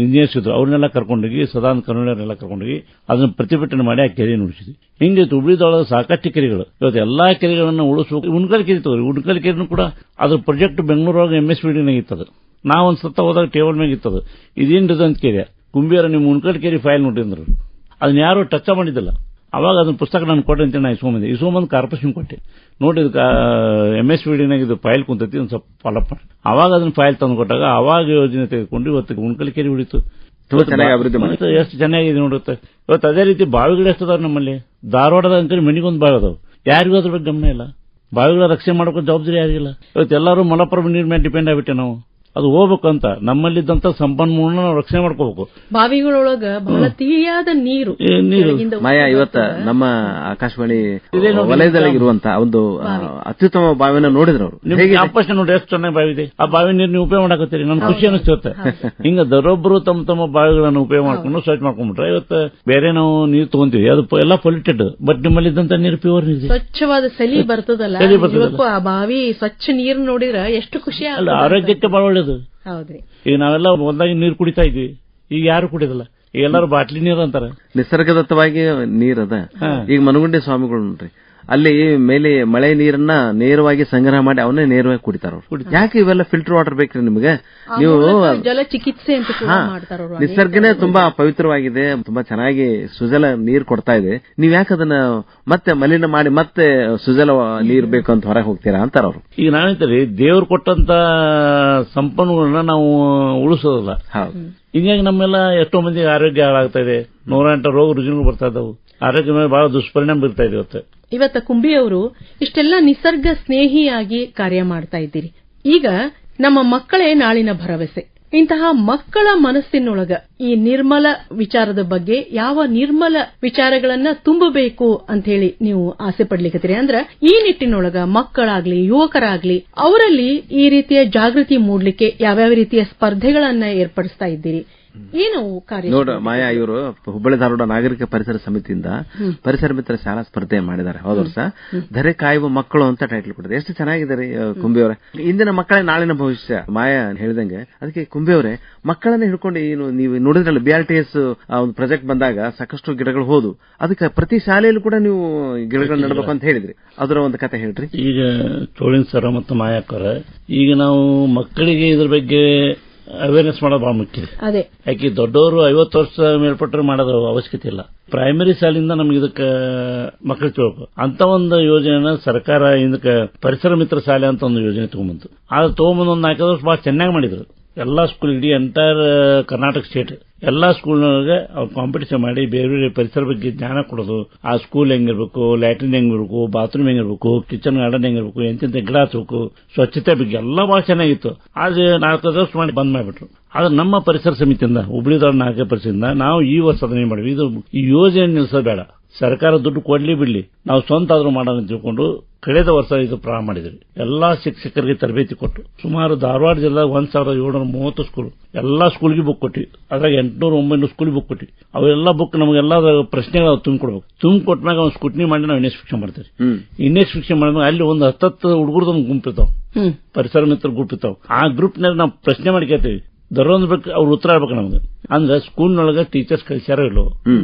D: ಇಂಜಿನಿಯರ್ಸ್ ಇದ್ರು, ಅವ್ರನ್ನೆಲ್ಲ ಕರ್ಕೊಂಡೋಗಿ ಸದಾನಂದ ಕರುಣೆಯವ್ರನ್ನೆಲ್ಲ ಕರ್ಕೊಂಡೋಗಿ ಅದನ್ನ ಪ್ರತಿಭಟನೆ ಮಾಡಿ ಆ ಕೆರೆಯನ್ನು ಉಳಿಸಿದ್ವಿ. ಹಿಂಗೆ ಹುಬ್ಳಿದೊಳಗ ಸಾಕಷ್ಟು ಕೆರೆಗಳು ಇವತ್ತು ಎಲ್ಲಾ ಕೆರೆಗಳನ್ನ ಉಳಿಸಬೇಕು. ಉಣ್ಕಲ್ ಕೆರೆ ತಗೋರಿ, ಉಣ್ಕಲ್ ಕೆರೆನೂ ಕೂಡ ಅದ್ರ ಪ್ರಾಜೆಕ್ಟ್ ಬೆಂಗಳೂರೊಳಗೆ MSVD ಇತ್ತದು. ನಾವೊಂದ್ ಸತ್ತ ಹೋದಾಗ ಟೇಬಲ್ ಮ್ಯಾಗ ಇತ್ತದು. ಇದೇನ್ರಿದ ಅಂತ ಕೆರೆ ಕುಂಬಿಯರ ನಿಮ್ಮ ಉಣ್ಕಲ್ ಕೆರೆ ಫೈಲ್ ನೋಡಿದ್ರು, ಅದನ್ನ ಯಾರು ಟಚ್ ಮಾಡಿದಿಲ್ಲ. ಅವಾಗ ಅದನ್ನ ಪುಸ್ತಕ ನಾನು ಕೊಟ್ಟೆ ಅಂತ ನಾ ಇಸ್ಕೊಂಬಂದು ಕಾರ್ಪೊರೇಷನ್ ಕೊಟ್ಟೆ. ನೋಡಿ MSVD ಇದು ಫೈಲ್ ಕುಂತೈತಿ ಒಂದು ಸ್ವಲ್ಪ ಫಾಲೋಅಪ್ ಮಾಡಿ. ಅವಾಗ ಅದನ್ನ ಫೈಲ್ ತಂದು ಕೊಟ್ಟಾಗ ಅವಾಗ ಯೋಜನೆ ತೆಗೆದುಕೊಂಡು ಇವತ್ತು ಉಣ್ಕಲ್ ಕೆರೆ ಉಳಿತು. ಎಷ್ಟು ಚೆನ್ನಾಗಿದೆ ನೋಡುತ್ತೆ. ಇವತ್ತು ಅದೇ ರೀತಿ ಬಾವಿಗಳು ಎಷ್ಟದಾವ ನಮ್ಮಲ್ಲಿ. ಧಾರವಾಡದ ಅಂತ ಮನಿಗೊಂದು ಬಾವಿ ಅದಾವ, ಯಾರಿಗೂ ಅದ್ರ ಬಗ್ಗೆ ಗಮನ ಇಲ್ಲ. ಬಾವಿಗಳ ರಕ್ಷಣೆ ಮಾಡೋಕೆ ಜವಾಬ್ದಾರಿ ಯಾರಿಗಿಲ್ಲ. ಇವತ್ತು ಎಲ್ಲರೂ ಮಲಪ್ರಭು ನೀರ್ ಮೇಲೆ ಡಿಪೆಂಡ್ ಆಗ್ಬಿಟ್ಟೆ ನಾವು. ಅದು ಹೋಗ್ಬೇಕು ಅಂತ ನಮ್ಮಲ್ಲಿದ್ದಂತ ಸಂಪನ್ಮೂಲನ ನಾವು ರಕ್ಷಣೆ ಮಾಡ್ಕೋಬೇಕು.
E: ಬಾವಿಗಳೊಳಗ ಬಹಳ ತಿಳಿಯಾದ ನೀರು
C: ಮಾಯಾ ಇವತ್ತ ನಮ್ಮ ಆಕಾಶವಾಣಿ ವಲಯದಲ್ಲಿರುವಂತಹ ಒಂದು ಅತ್ಯುತ್ತಮ ಬಾವಿನ ನೋಡಿದ್ರು
D: ಅವರು. ನೋಡಿ ಎಷ್ಟು ಚೆನ್ನಾಗಿ ಬಾವಿ ಇದೆ. ಆ ಬಾವಿ ನೀರು ನೀವು ಉಪಯೋಗ ಮಾಡಕತ್ತೀರಿ, ನನ್ ಖುಷಿ ಅನಿಸುತ್ತೆ. ಹಿಂಗ ದರೊಬ್ಬರು ತಮ್ಮ ಬಾವಿಗಳನ್ನು ಉಪಯೋಗ ಮಾಡ್ಕೊಂಡು ಸ್ವಚ್ಛ ಮಾಡ್ಕೊಂಡ್ಬಿಟ್ರೆ ಇವತ್ತು ಬೇರೆ ನಾವು ನೀರು ತಗೊಂತೀವಿ, ಅದು ಎಲ್ಲ ಪೊಲ್ಯೂಟೆಡ್. ಬಟ್ ನಿಮ್ಮಲ್ಲಿದ್ದಂತ ನೀರು ಪ್ಯೂರ್ ನೀರು,
E: ಸ್ವಚ್ಛವಾದ ಸಲಿ ಬರ್ತದಲ್ಲ. ಆ ಬಾವಿ ಸ್ವಚ್ಛ ನೀರು ನೋಡಿದ್ರೆ ಎಷ್ಟು ಖುಷಿ ಆಗಲ್ಲ.
D: ಆರೋಗ್ಯಕ್ಕೆ ಬಹಳ ಒಳ್ಳೇದು. ಈಗ ನಾವೆಲ್ಲ ಒಂದಾಗಿ ನೀರು ಕುಡಿತಾ ಇದ್ವಿ, ಈಗ ಯಾರು ಕುಡಿಯೋದಿಲ್ಲ. ಎಲ್ಲರೂ ಬಾಟ್ಲಿ ನೀರು ಅಂತಾರೆ.
C: ನಿಸರ್ಗದತ್ತವಾಗಿ ನೀರದ. ಈಗ ಮನಗುಂಡಿ ಸ್ವಾಮಿಗಳು ನೋಡ್ರಿ, ಅಲ್ಲಿ ಮೇಲೆ ಮಳೆ ನೀರನ್ನ ನೇರವಾಗಿ ಸಂಗ್ರಹ ಮಾಡಿ ಅವನ್ನೇ ನೇರವಾಗಿ ಕುಡಿತಾರ ಅವ್ರು. ಯಾಕೆ ಇವೆಲ್ಲ ಫಿಲ್ಟರ್ ವಾಟರ್ ಬೇಕ್ರಿ ನಿಮ್ಗೆ? ನೀವು
E: ಜಲ ಚಿಕಿತ್ಸೆ ಅಂತ ಮಾಡ್ತಾರ.
C: ನಿಸರ್ಗನೇ ತುಂಬಾ ಪವಿತ್ರವಾಗಿದೆ, ತುಂಬಾ ಚೆನ್ನಾಗಿ ಸುಜಲ ನೀರು ಕೊಡ್ತಾ ಇದೆ. ನೀವ್ ಯಾಕೆ ಅದನ್ನ ಮತ್ತೆ ಮಲಿನ ಮಾಡಿ ಮತ್ತೆ ಸುಜಲ ನೀರು ಬೇಕು ಅಂತ ಹೊರಗೆ ಹೋಗ್ತೀರಾ ಅಂತಾರ ಅವ್ರು.
D: ಈಗ ನಾವೇಂತೀರಿ, ದೇವ್ರು ಕೊಟ್ಟಂತ ಸಂಪನ್ಮೂಲನ ನಾವು ಉಳಿಸೋದಲ್ಲ. ಹೀಗಾಗಿ ನಮ್ಮೆಲ್ಲ ಎಷ್ಟೋ ಮಂದಿಗೆ ಆರೋಗ್ಯ ಹಾಳಾಗ್ತಾ ಇದೆ, 108 ರೋಗ ರುಜಿನಗಳು ಬರ್ತಾ ಇದ್ದಾವೆ, ಆರೋಗ್ಯ ಮೇಲೆ ಬಹಳ ದುಷ್ಪರಿಣಾಮ ಬೀರ್ತಾ ಇದೆ.
E: ಇವತ್ತು ಕುಂಬಿಯವರು ಇಷ್ಟೆಲ್ಲ ನಿಸರ್ಗ ಸ್ನೇಹಿಯಾಗಿ ಕಾರ್ಯ ಮಾಡ್ತಾ ಇದ್ದೀರಿ. ಈಗ ನಮ್ಮ ಮಕ್ಕಳೇ ನಾಳಿನ ಭರವಸೆ. ಇಂತಹ ಮಕ್ಕಳ ಮನಸ್ಸಿನೊಳಗ ಈ ನಿರ್ಮಲ ವಿಚಾರದ ಬಗ್ಗೆ ಯಾವ ನಿರ್ಮಲ ವಿಚಾರಗಳನ್ನ ತುಂಬಬೇಕು ಅಂತ ಹೇಳಿ ನೀವು ಆಸೆ ಪಡ್ಲಿಕ್ಕತ್ತೀರಿ? ಅಂದ್ರೆ ಈ ನಿಟ್ಟಿನೊಳಗ ಮಕ್ಕಳಾಗ್ಲಿ ಯುವಕರಾಗ್ಲಿ ಅವರಲ್ಲಿ ಈ ರೀತಿಯ ಜಾಗೃತಿ ಮೂಡ್ಲಿಕ್ಕೆ ಯಾವ್ಯಾವ ರೀತಿಯ ಸ್ಪರ್ಧೆಗಳನ್ನ ಏರ್ಪಡಿಸ್ತಾ ಇದ್ದೀರಿ? ಏನು ಕಾರ್ಯ?
C: ನೋಡ ಮಾಯಾ, ಇವರು ಹುಬ್ಬಳ್ಳಿ ಧಾರವಾಡ ನಾಗರಿಕ ಪರಿಸರ ಸಮಿತಿಯಿಂದ ಪರಿಸರ ಮಿತ್ರ ಶಾಲಾ ಸ್ಪರ್ಧೆ ಮಾಡಿದ್ದಾರೆ ಹೋದ ವರ್ಷ. ಧರೆ ಕಾಯುವ ಮಕ್ಕಳು ಅಂತ ಟೈಟಲ್ ಕೊಟ್ಟಿದ್ದಾರೆ. ಎಷ್ಟು ಚೆನ್ನಾಗಿದೆ ರೀ ಕುಂಬಿಯವರೇ. ಇಂದಿನ ಮಕ್ಕಳೇ ನಾಳಿನ ಭವಿಷ್ಯ. ಮಾಯಾ ಹೇಳಿದಂಗೆ ಅದಕ್ಕೆ ಕುಂಬಿಯವರೇ ಮಕ್ಕಳನ್ನ ಹಿಡ್ಕೊಂಡು ಏನು ನೀವು ನೋಡಿದ್ರಲ್ಲ, BRTS ಒಂದು ಪ್ರಾಜೆಕ್ಟ್ ಬಂದಾಗ ಸಾಕಷ್ಟು ಗಿಡಗಳು ಹೋದು. ಅದಕ್ಕೆ ಪ್ರತಿ ಶಾಲೆಯಲ್ಲೂ ಕೂಡ ನೀವು ಗಿಡಗಳು ನೆಡಬೇಕು ಅಂತ ಹೇಳಿದ್ರಿ. ಅದರ ಒಂದು ಕತೆ ಹೇಳ್ರಿ.
D: ಈಗ ಚೋಳಿನ್ ಸರ್ ಮತ್ತು ಮಾಯಾಕರ, ಈಗ ನಾವು ಮಕ್ಕಳಿಗೆ ಇದ್ರ ಬಗ್ಗೆ ಅವೇರ್ನೆಸ್ ಮಾಡೋದು ಬಹಳ ಮುಖ್ಯ.
E: ಅದೇ
D: ಯಾಕೆ ದೊಡ್ಡವರು 50 ವರ್ಷ ಮೇಲ್ಪಟ್ಟರು ಮಾಡೋದು ಅವಶ್ಯಕತೆ ಇಲ್ಲ. ಪ್ರೈಮರಿ ಶಾಲೆಯಿಂದ ನಮ್ಗೆ ಇದಕ್ಕೆ ಮಕ್ಕಳು ತಿಳ್ಕೊ ಅಂತ ಒಂದು ಯೋಜನೆ ಸರ್ಕಾರ ಇದಕ್ಕೆ ಪರಿಸರ ಮಿತ್ರ ಶಾಲೆ ಅಂತ ಒಂದು ಯೋಜನೆ ತಗೊಂಡ್ಬಂತು. ಅದು ತಗೊಂಡ್ಬಂದು ಒಂದು 4 ವರ್ಷ ಬಹಳ ಚೆನ್ನಾಗಿ ಮಾಡಿದ್ರು. ಎಲ್ಲಾ ಸ್ಕೂಲ್, ಇಡೀ ಎಂಟೈರ್ ಕರ್ನಾಟಕ ಸ್ಟೇಟ್ ಎಲ್ಲಾ ಸ್ಕೂಲ್ನೊಳಗೆ ಅವ್ರು ಕಾಂಪಿಟೇಷನ್ ಮಾಡಿ ಬೇರೆ ಬೇರೆ ಪರಿಸರ ಬಗ್ಗೆ ಜ್ಞಾನ ಕೊಡೋದು. ಆ ಸ್ಕೂಲ್ ಹೆಂಗಿರ್ಬೇಕು, ಲ್ಯಾಟ್ರಿನ್ ಹೆಂಗಿರ್ಬೇಕು, ಬಾತ್ರೂಮ್ ಹೆಂಗಿರ್ಬೇಕು, ಕಿಚನ್ ಗಾರ್ಡನ್ ಹೆಂಗಿರ್ಬೇಕು, ಎಂತೆಂತ ಗಿಡ ಹಚ್ಚಬೇಕು, ಸ್ವಚ್ಛತೆ ಬಗ್ಗೆ ಎಲ್ಲ ಬಹಳ ಚೆನ್ನಾಗಿತ್ತು. ಆದ್ರೆ 4 ವರ್ಷ ಮಾಡಿ ಬಂದ್ ಮಾಡಿಬಿಟ್ರು. ಆದ್ರೆ ನಮ್ಮ ಪರಿಸರ ಸಮಿತಿಯಿಂದ, ಹುಬ್ಳಿ ಧಾರವಾಡ ನಾಗರಿಕ ಪರಿಸರದಿಂದ ನಾವು ಈ ವರ್ಷ ಅದನ್ನೇ ಮಾಡಿದ್ವಿ. ಇದು ಈ ಯೋಜನೆ ನಿಲ್ಲಿಸೋದು ಬೇಡ, ಸರ್ಕಾರ ದುಡ್ಡು ಕೊಡ್ಲಿ ಬಿಡ್ಲಿ, ನಾವು ಸ್ವಂತ ಆದ್ರೂ ಮಾಡೋಣ ಅಂತ ತಿಳ್ಕೊಂಡು ಕಳೆದ ವರ್ಷ ಇದು ಪ್ರಾರಂಭ ಮಾಡಿದ್ರಿ. ಎಲ್ಲಾ ಶಿಕ್ಷಕರಿಗೆ ತರಬೇತಿ ಕೊಟ್ಟು ಸುಮಾರು ಧಾರವಾಡ ಜಿಲ್ಲೆದಾಗ 1730 ಸ್ಕೂಲ್, ಎಲ್ಲಾ ಸ್ಕೂಲ್ಗೆ ಬುಕ್ ಕೊಟ್ಟಿವಿ. ಅದ್ರಾಗ 800-900 ಸ್ಕೂಲ್ ಬುಕ್ ಕೊಟ್ಟಿವಿ. ಅವೆಲ್ಲ ಬುಕ್ ನಮಗೆಲ್ಲ ಪ್ರಶ್ನೆಗಳು ತುಂಬಿಕೊಡ್ಬೇಕು. ತುಂಬಿಕೊಟ್ಟಾಗ ಅವ್ನು ಸ್ಕೂಟ್ನಿ ಮಾಡಿ ನಾವು ಇನ್ಸ್ಪೆಕ್ಷನ್ ಮಾಡ್ತೀವಿ. ಇನ್ಸ್ಪೆಕ್ಷನ್ ಮಾಡಿದಾಗ ಅಲ್ಲಿ ಒಂದು 10 ಹುಡುಗರದೊಂದು ಗುಂಪು ಇರ್ತಾವ, ಪರಿಸರ ಮಿತ್ರ ಗ್ರೂಪ್ ಇರ್ತಾವ. ಆ ಗ್ರೂಪ್ ನಲ್ಲಿ ನಾವು ಪ್ರಶ್ನೆ ಮಾಡಿ ಕೇಳ್ತೀವಿ. ದರೊಂದು ಬೇಕು, ಅವ್ರು ಉತ್ತರ ಆಗ್ಬೇಕು ನಮ್ಗೆ. ಅಂದ್ರೆ ಸ್ಕೂಲ್ನೊಳಗೆ ಟೀಚರ್ಸ್ ಕಲಿಸ್ಯಾರೋ ಇಲ್ಲೋ,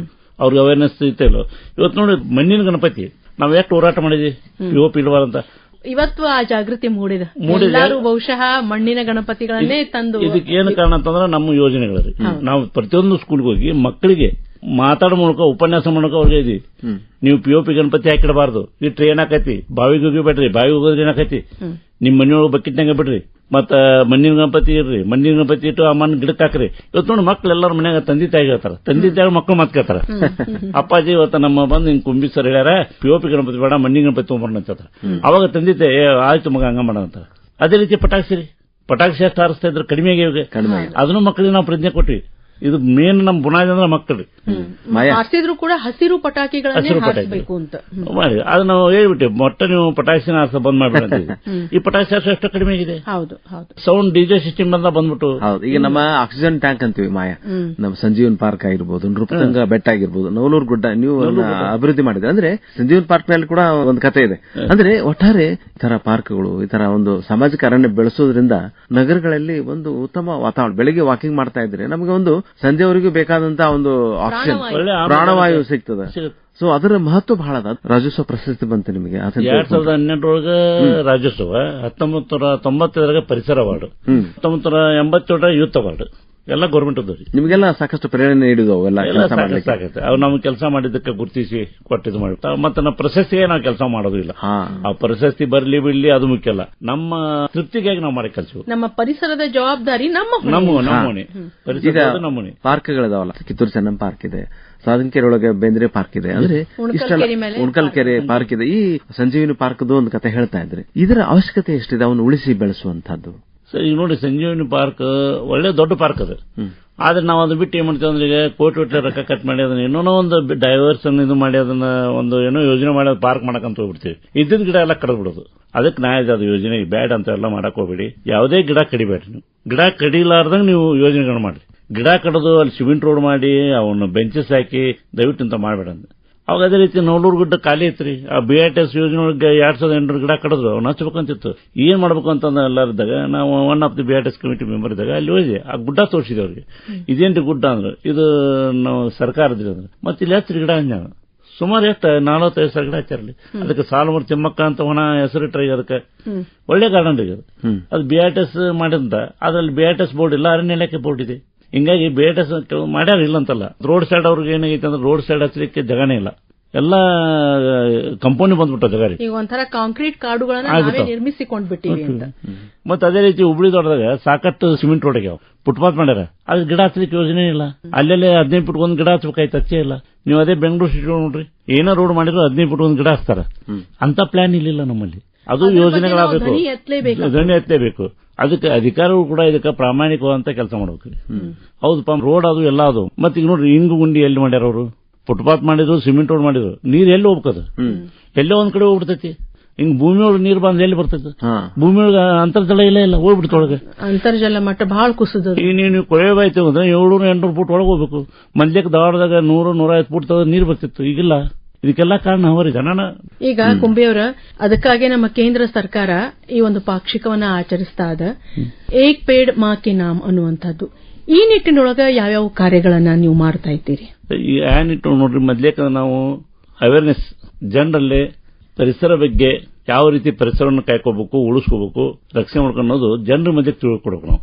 D: ಅವ್ರಿಗೆ ಅವೇರ್ನೆಸ್ ಐತೆ ಇಲ್ಲೋ. ಇವತ್ತು ನೋಡಿ ಮಣ್ಣಿನ ಗಣಪತಿ ನಾವು ಎಷ್ಟು ಹೋರಾಟ ಮಾಡಿದ್ವಿ, POP ಇಲ್ವಾರ ಅಂತ.
E: ಇವತ್ತು ಆ ಜಾಗೃತಿ ಮೂಡಿದೆ. ಬಹುಶಃ ಮಣ್ಣಿನ ಗಣಪತಿಗಳನ್ನೇ ತಂದು. ಇದಕ್ಕೆ
D: ಏನು ಕಾರಣ ಅಂತಂದ್ರೆ ನಮ್ಮ ಯೋಜನೆಗಳು. ನಾವು ಪ್ರತಿಯೊಂದು ಸ್ಕೂಲ್ಗೆ ಹೋಗಿ ಮಕ್ಕಳಿಗೆ ಮಾತಾಡೋ ಮೂಲಕ, ಉಪನ್ಯಾಸ ಮೂಲಕ ಅವ್ರಿಗೆ ಇದೀವಿ, ನೀವು POP ಗಣಪತಿ ಹಾಕಿಡಬಾರ್ದು, ಈ ಟ್ರೈನ್ ಹಾಕೈತಿ, ಬಾವಿಗೆ ಹೋಗಿಬೇಡ್ರಿ, ಬಾವಿಗೆ ಹೋಗೋದ್ರೆ ಏನಾಕೈತಿ, ನಿಮ್ ಮನೆಯೊಳಗೆ ಬಕೆಟ್ನಾಗ ಬಿಡ್ರಿ, ಮತ್ತ ಮಣ್ಣಿನ ಗಣಪತಿ ಇರ್ರಿ, ಮಣ್ಣಿನ ಗಣಪತಿ ಇಟ್ಟು ಆ ಮಣ್ಣು ಗಿಡಕ್ಕೆ ಹಾಕ್ರಿ. ಇವತ್ತು ನೋಡಿ ಮಕ್ಳು ಎಲ್ಲರ ಮನ್ಯಾಗ ತಂದೆ ತಾಯಿ ಹೇಳ್ತಾರ, ತಂದೆ ತಾಯಿ ಮಕ್ಕಳು ಮಾತು ಕೇಳ್ತಾರ. ಅಪ್ಪಾಜಿ ಇವತ್ತ ನಮ್ಮ ಬಂದು ಹಿಂಗ್ ಕುಂಬಿ ಸರ್ ಹೇಳ್ಯಾರ POP ಗಣಪತಿ ಬೇಡ, ಮಣ್ಣಿನ ಗಣಪತಿ ತೊಗೊಂಬರೋಣ ಅಂತ. ಅವಾಗ ತಂದೆ ತಾಯಿ ಆಯ್ತು ಮಗ ಹಂಗ ಮಾಡೋಣ ಅಂತಾರ. ಅದೇ ರೀತಿ ಪಟಾಕ್ಷಿ ಎಷ್ಟು ಹಾರಿಸ್ತಾ ಇದ್ರೆ ಕಡಿಮೆ ಆಗಿ ಅದನ್ನು ಮಕ್ಕಳಿಗೆ ನಾವು ಪ್ರಜ್ಞೆ ಕೊಟ್ವಿ. ಇದು ಮೇನ್ ನಮ್ಮ ಬುನಾದಿ ಅಂದ್ರೆ ಮಕ್ಕಳು
E: ಹಾರಿಸಿದ್ರು ಕೂಡ ಹಸಿರು ಪಟಾಕಿಗಳನ್ನೇ ಹಾರಿಸಬೇಕು ಅಂತ
D: ಮಾಡಿ ಅದು ನಾವು ಹೇಳ್ಬಿಟ್ಟೆ. ಮೊಟ್ಟ ನೀವು ಪಟಾಕಿನ ಹಾರಿಸ ಬಂದ್ ಮಾಡ್ಬೇಡ. ಈ ಪಟಾಕಿ ಹಾರಿಸ ಎಷ್ಟು ಕಡಿಮೆ ಆಗಿದೆ. ಸೌಂಡ್ DJ ಸಿಸ್ಟಮ್ ಬಂದ್ಬಿಟ್ಟು.
C: ಈಗ ನಮ್ಮ ಆಕ್ಸಿಜನ್ ಟ್ಯಾಂಕ್ ಅಂತೀವಿ ಮಾಯಾ, ನಮ್ಮ ಸಂಜೀವನ್ ಪಾರ್ಕ್ ಆಗಿರ್ಬೋದು, ನೃಪತಂಗ ಬೆಟ್ಟ ಆಗಿರ್ಬೋದು, ನವಲೂರು ಗುಡ್ಡ ನೀವು ಅಭಿವೃದ್ಧಿ ಮಾಡಿದ್ರೆ. ಅಂದ್ರೆ ಸಂಜೀವನ್ ಪಾರ್ಕ್ ನಲ್ಲಿ ಕೂಡ ಒಂದು ಕತೆ ಇದೆ. ಅಂದ್ರೆ ಒಟ್ಟಾರೆ ಈ ತರ ಪಾರ್ಕ್ಗಳು, ಈ ತರ ಒಂದು ಸಾಮಾಜಿಕ ಅರಣ್ಯ ಬೆಳೆಸೋದ್ರಿಂದ ನಗರಗಳಲ್ಲಿ ಒಂದು ಉತ್ತಮ ವಾತಾವರಣ. ಬೆಳಿಗ್ಗೆ ವಾಕಿಂಗ್ ಮಾಡ್ತಾ ಇದ್ರೆ ನಮಗೆ ಒಂದು ಸಂಜೆವರೆಗೂ ಬೇಕಾದಂತ ಒಂದು ಆಕ್ಸಿಜನ್, ಪ್ರಾಣವಾಯು ಸಿಗ್ತದೆ. ಸೊ ಅದರ ಮಹತ್ವ ಬಹಳ ಅದ. ರಾಜ್ಯೋತ್ಸವ ಪ್ರಶಸ್ತಿ ಬಂತು ನಿಮಗೆ
D: 2012 ರಾಜ್ಯೋತ್ಸವ, 1995 ಪರಿಸರ ಅವಾರ್ಡ್, 1987 ಯೂತ್ ಅವಾರ್ಡ್ ಎಲ್ಲ ಗೌರ್ಮೆಂಟ್ ಅದ್ರಿ.
C: ನಿಮಗೆಲ್ಲ ಸಾಕಷ್ಟು ಪ್ರೇರಣೆ ನೀಡಿದ್ವು ಅವೆಲ್ಲ ಕೆಲಸ ಮಾಡ್ಲಿಕ್ಕೆ.
D: ಅವು ನಾವು ಕೆಲಸ ಮಾಡಿದ್ದಕ್ಕೆ ಗುರುತಿಸಿ ಕೊಟ್ಟಿದ್ದು ಮಾಡಿ. ಮತ್ತೆ ನಾವು ಪ್ರಶಸ್ತಿಗೆ ನಾವು ಕೆಲಸ ಮಾಡೋದು ಇಲ್ಲ. ಆ ಪ್ರಶಸ್ತಿ ಬರ್ಲಿ ಬಿಡ್ಲಿ ಅದು ಮುಖ್ಯ ಅಲ್ಲ, ನಮ್ಮ ತೃಪ್ತಿಗಾಗಿ ನಾವು ಮಾಡಿ ಕೆಲಸ.
E: ನಮ್ಮ ಪರಿಸರದ ಜವಾಬ್ದಾರಿ
D: ನಮ್ಮನೆ.
C: ಪಾರ್ಕ್ಗಳಿದಾವಲ್ಲ, ಕಿತ್ತೂರು ಚೆನ್ನಮ್ಮ ಪಾರ್ಕ್ ಇದೆ, ಸಾಧನಕೆರೆ ಒಳಗೆ ಬೇಂದ್ರೆ ಪಾರ್ಕ್ ಇದೆ, ಅಂದ್ರೆ ಉಣ್ಕಲ್ಕೆರೆ ಪಾರ್ಕ್ ಇದೆ. ಈ ಸಂಜೀವಿನಿ ಪಾರ್ಕ್ದು ಒಂದು ಕತೆ ಹೇಳ್ತಾ ಇದ್ರೆ ಇದರ ಅವಶ್ಯಕತೆ ಎಷ್ಟಿದೆ ಅವನು ಉಳಿಸಿ ಬೆಳೆಸುವಂತದ್ದು.
D: ಸರ್ ಈಗ ನೋಡಿ, ಸಂಜೀವಿನಿ ಪಾರ್ಕ್ ಒಳ್ಳೆ ದೊಡ್ಡ ಪಾರ್ಕ್ ಅದು. ಆದ್ರೆ ನಾವು ಅದನ್ನ ಬಿಟ್ಟು ಏನ್ ಮಾಡ್ತೀವಿ ಅಂದ್ರೆ, ಈಗ ಕೋಟಿ ರೊಕ್ಕ ಕಟ್ ಮಾಡಿ ಅದನ್ನ ಏನೋ ಒಂದು ಡೈವರ್ಸನ್ ಇದು ಮಾಡಿ ಅದನ್ನ ಒಂದು ಏನೋ ಯೋಜನೆ ಮಾಡಿ ಪಾರ್ಕ್ ಮಾಡಕಂತ ಹೋಗ್ಬಿಡ್ತೀವಿ. ಇದ್ದಿದ್ ಗಿಡ ಎಲ್ಲ ಕಡ್ದು ಬಿಡೋದು. ಅದಕ್ಕೆ ನಾ ಅದು ಯೋಜನೆ ಬ್ಯಾಡ್ ಅಂತ ಎಲ್ಲ ಮಾಡಕ್ ಹೋಗ್ಬೇಡಿ. ಯಾವುದೇ ಗಿಡ ಕಡಿಬೇಡ್ರಿ. ನೀವು ಗಿಡ ಕಡಿಲಾರ್ದಂಗ ನೀವು ಯೋಜನೆಗಳು ಮಾಡ್ರಿ. ಗಿಡ ಕಡದು ಅಲ್ಲಿ ಸಿಮೆಂಟ್ ರೋಡ್ ಮಾಡಿ ಅವನ್ನ ಬೆಂಚಸ್ ಹಾಕಿ ದಯವಿಟ್ಟು ಅಂತ ಮಾಡಬೇಡ. ಅವಾಗ ಅದೇ ರೀತಿ ನವಲೂರು ಗುಡ್ಡ ಖಾಲಿ ಐತ್ರಿ. ಆ BITS ಯೋಜನೆ ಒಳಗೆ 2008 ಗಿಡ ಕಡಿದ್ರು, ಅವ್ನು ಹಚ್ಬೇಕಂತಿತ್ತು. ಏನ್ ಮಾಡ್ಬೇಕು ಅಂತಂದ ಎಲ್ಲರಿದ್ದಾಗ ನಾವು one of the BITS committee member ಇದ್ದಾಗ ಅಲ್ಲಿ ಹೋಗಿ ಆ ಗುಡ್ಡ ತೋರಿಸಿದೆ ಅವ್ರಿಗೆ. ಇದೇನ್ರಿ ಗುಡ್ಡ ಅಂದ್ರೆ ಇದು ನಾವು ಸರ್ಕಾರದ್ರಿ ಅಂದ್ರೆ, ಮತ್ತೆ ಇಲ್ಲಿ ಹಚ್ಚಿರಿ ಗಿಡ ಅಂಜ. ಸುಮಾರು ಎಷ್ಟು 45,000 ಗಿಡ ಹಚ್ಚಾರಲ್ಲಿ. ಅದಕ್ಕೆ ಸಾಲುಮರ ತಿಮ್ಮಕ್ಕ ಅಂತ ಹೊಣ ಹೆಸರಿಟ್ರಿ. ಅದಕ್ಕೆ ಒಳ್ಳೆ ಗಾರ್ಡನ್ ರೀ ಅದು. BITS ಮಾಡಿದಂತ ಅದ್ರಲ್ಲಿ BITS ಬೋರ್ಡ್ ಇಲ್ಲ, ಅರಣ್ಯ ಇಲಾಖೆ ಬೋರ್ಡ್ ಇದೆ. ಹಿಂಗಾಗಿ BITS ಮಾಡ್ಯಾರ ಇಲ್ಲ ಅಂತಲ್ಲ. ರೋಡ್ ಸೈಡ್ ಅವ್ರಿಗೆ ಏನಾಗೈತೆ ಅಂದ್ರೆ ರೋಡ್ ಸೈಡ್ ಹಚ್ಚಲಿಕ್ಕೆ ಜಗನೇ ಇಲ್ಲ, ಎಲ್ಲ ಕಂಪನಿ ಬಂದ್ಬಿಟ್ಟ ಜಗ.
E: ಈಗ ಒಂಥರ ಕಾಂಕ್ರೀಟ್ ಕಾಡುಗಳನ್ನ ನಿರ್ಮಿಸಿಕೊಂಡ್ಬಿಟ್ಟಿವಿ ಅಂತ.
D: ಮತ್ತೆ ಅದೇ ರೀತಿ ಹುಬ್ಳಿ ದೊಡ್ಡದಾಗ ಸಾಕಷ್ಟು ಸಿಮೆಂಟ್ ರೋಡ್ ಆಗ್ಯಾವ, ಫುಟ್ಪಾತ್ ಮಾಡ್ಯಾರ. ಅದು ಗಿಡ ಹಚ್ಚಲಿಕ್ಕೆ ಯೋಜನೆ ಇಲ್ಲ. ಅಲ್ಲೆಲ್ಲೇ 15 ಫುಟ್ ಒಂದು ಗಿಡ ಹಚ್ಬೇಕಾಯ್ತು, ಹಚ್ಚೇ ಇಲ್ಲ. ನೀವು ಅದೇ ಬೆಂಗಳೂರು ಸಿಟಿ ನೋಡ್ರಿ, ಏನೋ ರೋಡ್ ಮಾಡಿದ್ರು 15 ಫುಟ್ ಒಂದು ಗಿಡ ಹಚ್ತಾರ. ಅಂತ ಪ್ಲಾನ್ ಇಲ್ಲಿಲ್ಲ ನಮ್ಮಲ್ಲಿ. ಅದು ಯೋಜನೆಗಳಾಗಬೇಕು, ಧ್ವನಿ ಎತ್ತಲೇಬೇಕು. ಅದಕ್ಕೆ ಅಧಿಕಾರಿಗಳು ಕೂಡ ಇದಕ್ಕೆ ಪ್ರಾಮಾಣಿಕವಾದಂತ ಕೆಲಸ ಮಾಡ್ಬೇಕು. ಹೌದಪ್ಪ, ರೋಡ್ ಅದು ಎಲ್ಲ ಅದು. ಮತ್ತೆ ಈಗ ನೋಡ್ರಿ, ಇಂಗು ಗುಂಡಿ ಎಲ್ಲಿ ಮಾಡ್ಯಾರ ಅವರು? ಫುಟ್ಪಾತ್ ಮಾಡಿದ್ರು, ಸಿಮೆಂಟ್ ರೋಡ್ ಮಾಡಿದ್ರು. ನೀರ್ ಎಲ್ಲಿ ಹೋಗ್ಬೇಕದು? ಎಲ್ಲೋ ಒಂದ್ ಕಡೆ ಹೋಗ್ಬಿಡ್ತೈತಿ. ಹಿಂಗ್ ಭೂಮಿಯೊಳಗೆ ನೀರು ಬಂದ್ರೆ ಎಲ್ಲಿ ಬರ್ತೈತಿ? ಭೂಮಿಯೊಳಗೆ ಅಂತರ್ಜಲ ಇಲ್ಲ ಹೋಗ್ಬಿಡ್ತೊಳಗೆ.
E: ಅಂತರ್ಜಲ ಮಟ್ಟ ಬಹಳ ಕುಸಿದ.
D: ಈಗ ನೀವು ಕೊಳೆವಾಯ್ತು ಅಂದ್ರೆ 700-800 ಫುಟ್ ಒಳಗೆ ಹೋಗ್ಬೇಕು. ಮೊದ್ಲೇಕ್ ದಾವರದಾಗ 100-150 ಫುಟ್ ನೀರು ಬರ್ತಿತ್ತು, ಈಗಿಲ್ಲ. ಇದಕ್ಕೆಲ್ಲ ಕಾರಣ ಅವರಿ ಜನನ. ಈಗ
E: ಕುಂಬಿಯವರ, ಅದಕ್ಕಾಗಿ ನಮ್ಮ ಕೇಂದ್ರ ಸರ್ಕಾರ ಈ ಒಂದು ಪಾಕ್ಷಿಕವನ್ನ ಆಚರಿಸ್ತಾ ಇದೆ, ಏಕ್ ಪೇಡ್ ಮಾ ಕೆ ನಾಮ್ ಅನ್ನುವಂಥದ್ದು. ಈ ನಿಟ್ಟಿನೊಳಗ ಯಾವ್ಯಾವ ಕಾರ್ಯಗಳನ್ನ ನೀವು ಮಾಡ್ತಾ ಇದ್ದೀರಿ?
D: ಈ ಆ ನಿಟ್ಟಿನ ನೋಡ್ರಿ, ಮೊದ್ಲೇಕ ನಾವು ಅವೇರ್ನೆಸ್ ಜನರಲ್ಲೇ ಪರಿಸರ ಬಗ್ಗೆ ಯಾವ ರೀತಿ ಪರಿಸರವನ್ನು ಕಾಯ್ಕೋಬೇಕು, ಉಳಿಸ್ಕೋಬೇಕು, ರಕ್ಷಣೆ ಮಾಡ್ಕೊಳ್ಳೋದು ಜನರ ಮಧ್ಯೆ ತಿಳ್ಕೊಡ್ಬೇಕು. ನಾವು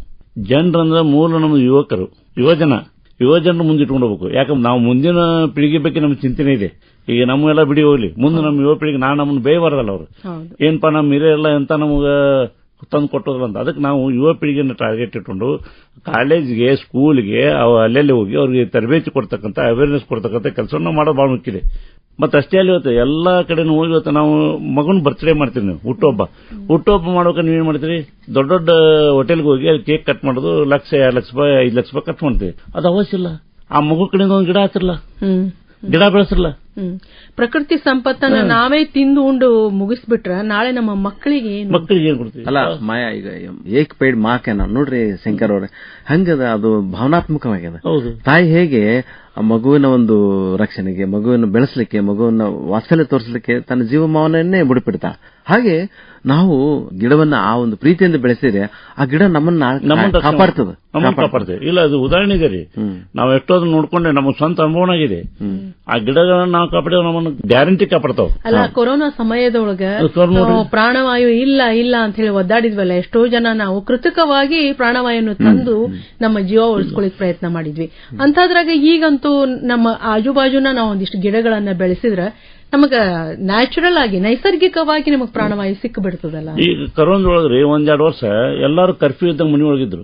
D: ಜನರಂದ್ರೆ ಮೂಲ ನಮ್ಮ ಯುವಕರು, ಯುವಜನರು ಮುಂದಿಟ್ಕೊಂಡು ಹೋಗ್ಬೇಕು. ಯಾಕಂದ್ರೆ ನಾವು ಮುಂದಿನ ಪೀಳಿಗೆ ಬಗ್ಗೆ ನಮ್ಗೆ ಚಿಂತನೆ ಇದೆ. ಈಗ ನಮ್ಗೆಲ್ಲ ಬಿಡಿ ಹೋಗ್ಲಿ, ಮುಂದೆ ನಮ್ಮ ಯುವ ಪೀಳಿಗೆ ನಮ್ಮನ್ನು ಬೇಯಬಾರದಲ್ಲ ಅವ್ರು. ಏನಪ್ಪಾ ನಮ್ಮ ಹಿರಿಯರೆಲ್ಲ ಎಂತ ನಮಗ ತಂದು ಕೊಟ್ಟೋದ್ರ ಅಂತ. ಅದಕ್ಕೆ ನಾವು ಯುವ ಪೀಳಿಗೆಯನ್ನು ಟಾರ್ಗೆಟ್ ಇಟ್ಕೊಂಡು ಕಾಲೇಜ್ಗೆ, ಸ್ಕೂಲ್ಗೆ ಅಲ್ಲೆಲ್ಲಿ ಹೋಗಿ ಅವ್ರಿಗೆ ತರಬೇತಿ ಕೊಡ್ತಕ್ಕಂಥ, ಅವೇರ್ನೆಸ್ ಕೊಡ್ತಕ್ಕಂಥ ಕೆಲಸವನ್ನು ಮಾಡೋದು ಬಹಳ ಮುಖ್ಯ ಇದೆ. ಮತ್ತೆ ಅಷ್ಟೇ ಅಲ್ಲಿ ಇವತ್ತು ಎಲ್ಲಾ ಕಡೆನೂ ಹೋಗಿ ಇವತ್ತು ನಾವು ಮಗನ ಬರ್ತ್ಡೇ ಮಾಡ್ತೀವಿ. ನೀವು ಹುಟ್ಟುಹಬ್ಬ ಮಾಡೋಕೆ ನೀವೇನ್ ಮಾಡ್ತೀರಿ? ದೊಡ್ಡ ದೊಡ್ಡ ಹೋಟೆಲ್ಗೆ ಹೋಗಿ ಅಲ್ಲಿ ಕೇಕ್ ಕಟ್ ಮಾಡೋದು, 1 ಲಕ್ಷ 2 ಲಕ್ಷ ರೂಪಾಯಿ 5 ಲಕ್ಷ ರೂಪಾಯಿ ಖರ್ಚು ಮಾಡ್ತೀವಿ. ಅದು ಅವಶ್ಯ ಇಲ್ಲ. ಆ ಮಗು ಕಡೆಯಿಂದ ಒಂದು ಗಿಡ ಹತ್ತಿರಲ್ಲ, ಗಿಡ ಬೆಳೆಸಿರಲ್ಲ.
E: ಪ್ರಕೃತಿ ಸಂಪತ್ತನ್ನ ನಾವೇ ತಿಂದು ಉಂಡು ಮುಗಿಸ್ಬಿಟ್ರ ನಾಳೆ ನಮ್ಮ ಮಕ್ಕಳಿಗೆ
D: ಏನ್ ಕೊಡ್ತೀವಿ?
C: ಅಲ್ಲ ಮಾಯಾ, ಈಗ ಏಕ್ ಪೇಡ್ ಮಾಕೆನ ನೋಡ್ರಿ ಶಂಕರ್ ಅವ್ರೆ, ಹಂಗದ ಅದು ಭಾವನಾತ್ಮಕವಾಗ್ಯದ. ತಾಯಿ ಹೇಗೆ ಮಗುವಿನ ಒಂದು ರಕ್ಷಣೆಗೆ, ಮಗುವಿನ ಬೆಳೆಸಲಿಕ್ಕೆ, ಮಗುವಿನ ವಾತ್ಸಲ್ಯ ತೋರಿಸಲಿಕ್ಕೆ ತನ್ನ ಜೀವಮಾನವನ್ನೇ ಮುಡಿಪಿಡ್ತಾ, ಹಾಗೆ ನಾವು ಗಿಡವನ್ನ ಆ ಒಂದು ಪ್ರೀತಿಯಿಂದ ಬೆಳೆಸಿದ್ರೆ ಆ ಗಿಡ ನಮ್ಮನ್ನ ಕಾಪಾಡ್ತದೆ.
D: ಇಲ್ಲ, ಅದು ಉದಾಹರಣೆ ಇದೆ ರೀ. ನಾವು ಎಷ್ಟೋದ್ ನೋಡ್ಕೊಂಡೆ, ನಮ್ಮ ಸ್ವಂತ ಅನುಭವನಾಗಿದೆ. ಆ ಗಿಡಗಳನ್ನ ನಾವು ಕಾಪಾಡಿದ್ರೆ ನಮ್ಮನ್ನು ಗ್ಯಾರಂಟಿ ಕಾಪಾಡ್ತಾವ.
E: ಅಲ್ಲ, ಕೊರೋನಾ ಸಮಯದೊಳಗ ಪ್ರಾಣವಾಯು ಇಲ್ಲ ಅಂತ ಹೇಳಿ ಒದ್ದಾಡಿದ್ವಲ್ಲ, ಎಷ್ಟೋ ಜನ ನಾವು ಕೃತಕವಾಗಿ ಪ್ರಾಣವಾಯುವನ್ನು ತಂದು ನಮ್ಮ ಜೀವ ಉಳಿಸ್ಕೊಳ್ಳಿಕ್ ಪ್ರಯತ್ನ ಮಾಡಿದ್ವಿ. ಅಂತದ್ರಾಗ ಈಗಂತೂ ನಮ್ಮ ಆಜುಬಾಜುನ ನಾವು ಒಂದಿಷ್ಟು ಗಿಡಗಳನ್ನ ಬೆಳೆಸಿದ್ರ ನಮಗ ನ್ಯಾಚುರಲ್ ಆಗಿ, ನೈಸರ್ಗಿಕವಾಗಿ ನಮಗ್ ಪ್ರಾಣವಾಯು ಸಿಕ್ಕಿಬಿಡ್ತದಲ್ಲ.
D: ಈಗ ಕರೋನದೊಳಗ್ರಿ 1-2 ವರ್ಷ ಎಲ್ಲಾರು ಕರ್ಫ್ಯೂ ಇದ್ದಂಗ ಮನೆಯೊಳಗಿದ್ರು.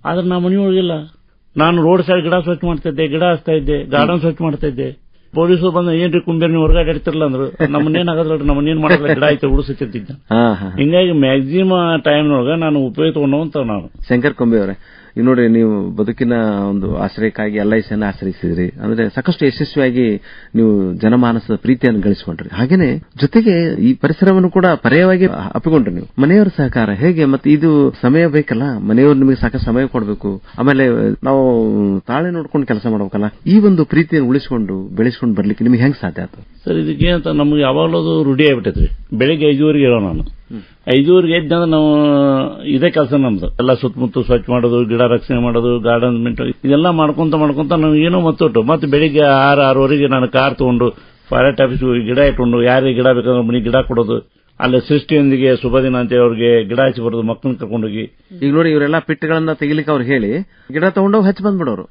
D: ಆದ್ರೆ ನಾ ಮನೆಯೊಳಗಿಲ್ಲ. ನಾನು ರೋಡ್ ಸೈಡ್ ಗಿಡ ಸ್ವಚ್ಛ ಮಾಡ್ತಾ ಇದ್ದೆ, ಗಿಡ ಹಚ್ತಾ ಇದ್ದೆ, ಗಾರ್ಡನ್ ಸ್ವಚ್ಛ ಮಾಡ್ತಾ ಇದ್ದೆ. ಪೊಲೀಸರು ಬಂದ ಏನ್ರಿ ಕುಂಬೇರ್ ನೀವು ಹೊರಗಡೆ ಅಡ್ತಿರಲ್ಲ ಅಂದ್ರು. ನಮ್ಮನ್ನೇನಾಗಲ್ಲ, ನಮ್ಮನ್ನೇನ್ ಮಾಡಲ್ಲ, ಗಿಡ ಆಯ್ತು ಉಳಿಸುತ್ತಿದ್ದ. ಹಿಂಗಾಗಿ ಮ್ಯಾಕ್ಸಿಮಮ್ ಟೈಮ್ನೊಳಗ ನಾನು ಉಪಯೋಗ ತಗೊಂಡವಂತ ನಾನು.
C: ಶಂಕರ್ ಕೊಂಬೆ ಅವರೇ, ಈಗ ನೋಡಿ, ನೀವು ಬದುಕಿನ ಒಂದು ಆಶ್ರಯಕ್ಕಾಗಿ LICಯನ್ನು ಆಶ್ರಯಿಸಿದ್ರಿ. ಅಂದ್ರೆ ಸಾಕಷ್ಟು ಯಶಸ್ವಿಯಾಗಿ ನೀವು ಜನಮಾನಸದ ಪ್ರೀತಿಯನ್ನು ಗಳಿಸಿಕೊಂಡ್ರಿ. ಹಾಗೇನೆ ಜೊತೆಗೆ ಈ ಪರಿಸರವನ್ನು ಕೂಡ ಪರ್ಯಾಯವಾಗಿ ಅಪ್ಪಿಕೊಂಡ್ರಿ ನೀವು. ಮನೆಯವರ ಸಹಕಾರ ಹೇಗೆ? ಮತ್ತೆ ಇದು ಸಮಯ ಬೇಕಲ್ಲ, ಮನೆಯವರು ನಿಮಗೆ ಸಾಕಷ್ಟು ಸಮಯ ಕೊಡಬೇಕು. ಆಮೇಲೆ ನಾವು ತಾಳೆ ನೋಡ್ಕೊಂಡು ಕೆಲಸ ಮಾಡ್ಬೇಕಲ್ಲ. ಈ ಒಂದು ಪ್ರೀತಿಯನ್ನು ಉಳಿಸಿಕೊಂಡು ಬೆಳೆಸ್ಕೊಂಡು ಬರ್ಲಿಕ್ಕೆ ನಿಮ್ಗೆ ಹೆಂಗ್ ಸಾಧ್ಯ ಆಯ್ತು?
D: ಸರ್, ಇದಕ್ಕೆ ಅಂತ ನಮ್ಗೆ ಯಾವಾಗಲೂ ರೂಢಿ ಆಗ್ಬಿಟ್ಟೈತ್ರಿ. ಬೆಳಿಗ್ಗೆ 5:30ಗೆ ಇರೋ ನಾನು 5:30ಗೆ ಎದ್ದಂದ್ರೆ ನಾವು ಇದೇ ಕೆಲಸ ನಮ್ದು. ಎಲ್ಲ ಸುತ್ತಮುತ್ತ ಸ್ವಚ್ಛ ಮಾಡೋದು, ಗಿಡ ರಕ್ಷಣೆ ಮಾಡೋದು, ಗಾರ್ಡನ್ ಮೇಂಟೈನ್ ಇದೆಲ್ಲ ಮಾಡ್ಕೊಂತ ನಾವು ಏನೋ ಮತ್ತೊಟ್ಟು ಮತ್ತೆ ಬೆಳಿಗ್ಗೆ 6-6:30ಗೆ ನಾನು ಕಾರ್ ತಗೊಂಡು ಫಾರೆಸ್ಟ್ ಆಫೀಸ್ ಗಿಡ ಇಟ್ಕೊಂಡು ಯಾರಿಗೆ ಗಿಡ ಬೇಕಂದ್ರೆ ಮನೆಗೆ ಗಿಡ ಕೊಡೋದು. ಅಲ್ಲಿ ಸೃಷ್ಟಿಯೊಂದಿಗೆ ಶುಭ ದಿನ ಅಂತ ಅವ್ರಿಗೆ ಗಿಡ ಹಚ್ಚಿ ಬರೋದು, ಮಕ್ಕಳನ್ನ ಕರ್ಕೊಂಡೋಗಿ.
C: ಈಗ ನೋಡಿ, ಇವರೆಲ್ಲ ಪಿಟ್ಟಗಳನ್ನ ತೆಗಿಲಿಕ್ಕೆ ಅವ್ರು ಹೇಳಿ ಗಿಡ ತಗೊಂಡೋಗಿ ಹಚ್ಚಿ ಬಂದ್ಬಿಡೋರು.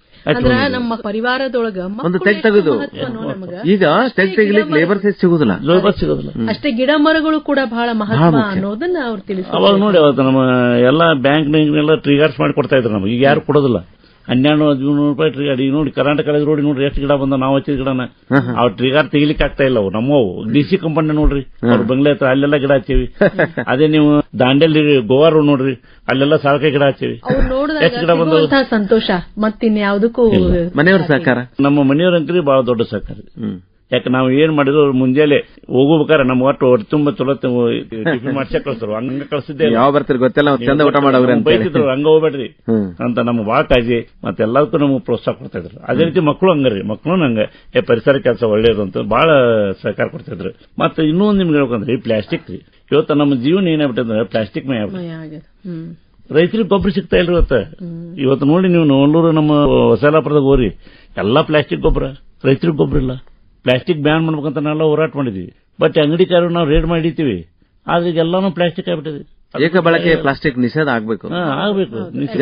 E: ನಮ್ಮ ಪರಿವಾರದೊಳಗ
C: ಒಂದು ತೆಗ್ ತೆಗೆದು ಈಗ ತೆಗ್ ತೆಗಿಲಿಕ್ಕೆ ಲೇಬರ್ ಸಿಗುದಿಲ್ಲ.
E: ಅಷ್ಟೇ ಗಿಡ ಮರಗಳು ಕೂಡ ಬಹಳ ಮಹತ್ವ ಅನ್ನೋದನ್ನ ಅವ್ರು ತಿಳಿಸ್ತಾರೆ.
D: ಅವಾಗ ನೋಡಿ, ಅವತ್ತು ನಮ್ಮ ಎಲ್ಲಾ ಬ್ಯಾಂಕ್ನೆಲ್ಲ ಟ್ರಿಗಾರ್ಸ್ ಮಾಡಿ ಕೊಡ್ತಾ ಇದ್ರು. ನಮಗೆ ಈಗ ಯಾರು ಕೊಡೋದಿಲ್ಲ. 1200-1300 ರೂಪಾಯಿ ಟ್ರಿಗಾರ್. ಈಗ ನೋಡಿ, ಕರ್ನಾಟಕ ಕಾಲೇಜ್ ರೋಡ್ ನೋಡ್ರಿ ಎಷ್ಟು ಗಿಡ ಬಂದ, ನಾವು ಹಚ್ಚಿದ ಗಿಡನ ಅವ್ರು ಟ್ರಿಗಾರ್ ತೆಗಿಲಿಕ್ಕೆ ಆಗ್ತಾ ಇಲ್ಲ. ಅವು ನಮ್ಮವು DC ಕಂಪನಿ ನೋಡ್ರಿ, ಅವ್ರ ಬಂಗ್ಲೆ ಹತ್ರ ಅಲ್ಲೆಲ್ಲ ಗಿಡ ಹಚ್ಚಿವಿ. ಅದೇ ನೀವು ದಾಂಡೇಲಿ ಗೋವಾ ರೋಡ್ ನೋಡ್ರಿ, ಅಲ್ಲೆಲ್ಲ ಸಾಳಕಾಯಿ ಗಿಡ ಹಚ್ಚಿವಿ. ಎಷ್ಟು ಗಿಡ ಬಂದ
E: ಸಂತೋಷ. ಮತ್ತಿನ್ಯಾವುದಕ್ಕೂ
C: ಮನೆಯವ್ರ ಸಹಕಾರ,
D: ನಮ್ಮ ಮನೆಯವ್ರಂಕರಿ ಬಹಳ ದೊಡ್ಡ ಸಹಕಾರ. ಯಾಕೆ ನಾವು ಏನ್ ಮಾಡಿದ್ರು ಮುಂಜಾನೆ ಹೋಗ್ಬೇಕಾರೆ ನಮ್ ಒಟ್ಟು ತುಂಬ ಚಲೋ ಟಿಫಿನ್ ಮಾಡ್ಸಕ್ ಕಳ್ಸರು. ಹಂಗ ಕಳ್ಸಿದ್ದೆ,
C: ಯಾವ ಬರ್ತೀರಿ ಗೊತ್ತಿಲ್ಲ, ಚಂದ ಊಟ ಮಾಡೋರು
D: ಬೈತಿದ್ರು, ಹಂಗ ಹೋಗ್ಬೇಡ್ರಿ ಅಂತ ನಮ್ಗೆ ಬಾಳ ಕಾಳಜಿ. ಮತ್ತೆ ಎಲ್ಲದಕ್ಕೂ ನಮ್ಗೆ ಪ್ರೋತ್ಸಾಹ ಕೊಡ್ತಾ ಇದ್ರು. ಅದೇ ರೀತಿ ಮಕ್ಕಳು ಹಂಗ್ರಿ, ಮಕ್ಕಳು ನಂಗೆ ಪರಿಸರ ಕೆಲಸ ಒಳ್ಳೇದು ಅಂತ ಬಹಳ ಸಹಕಾರ ಕೊಡ್ತಾ ಇದ್ರು. ಮತ್ತೆ ಇನ್ನೊಂದು ನಿಮ್ಗೆ ಹೇಳ್ಬೇಕಂದ್ರೆ ಪ್ಲಾಸ್ಟಿಕ್ ರೀ. ಇವತ್ತು ನಮ್ಮ ಜೀವನ ಏನಾಗ್ಬಿಟ್ಟಂದ್ರೆ ಪ್ಲಾಸ್ಟಿಕ್ ಮೇ ಆಗ್ಬಿಟ್ಟು. ರೈತರಿಗೆ ಗೊಬ್ಬರ ಸಿಗ್ತಾ ಇಲ್ರಿ ಇವತ್ತು ನೋಡಿ, ನೀವು ನೋಡ್ಲೂರು ನಮ್ಮ ಹೊಸಲಾಪುರದಾಗ ಹೋರಿ, ಎಲ್ಲಾ ಪ್ಲಾಸ್ಟಿಕ್ ಗೊಬ್ಬರ. ರೈತರಿಗೆ ಗೊಬ್ಬರ ಇಲ್ಲ, ಪ್ಲಾಸ್ಟಿಕ್ ಬ್ಯಾನ್ ಮಾಡ್ಬೇಕಂತ ನಾವೆಲ್ಲ ಹೋರಾಟ ಮಾಡಿದೀವಿ. ಬಟ್ ಅಂಗಡಿಕಾರರು ನಾವು ರೇಡ್ ಮಾಡಿ ಹಿಡಿತೀವಿ, ಆದ್ರೆ ಈಗ ಎಲ್ಲಾನು ಪ್ಲಾಸ್ಟಿಕ್ ಆಗ್ಬಿಟ್ಟಿದೆ.
C: ಏಕ ಬಳಕೆ ಪ್ಲಾಸ್ಟಿಕ್ ನಿಷೇಧ ಆಗ್ಬೇಕು,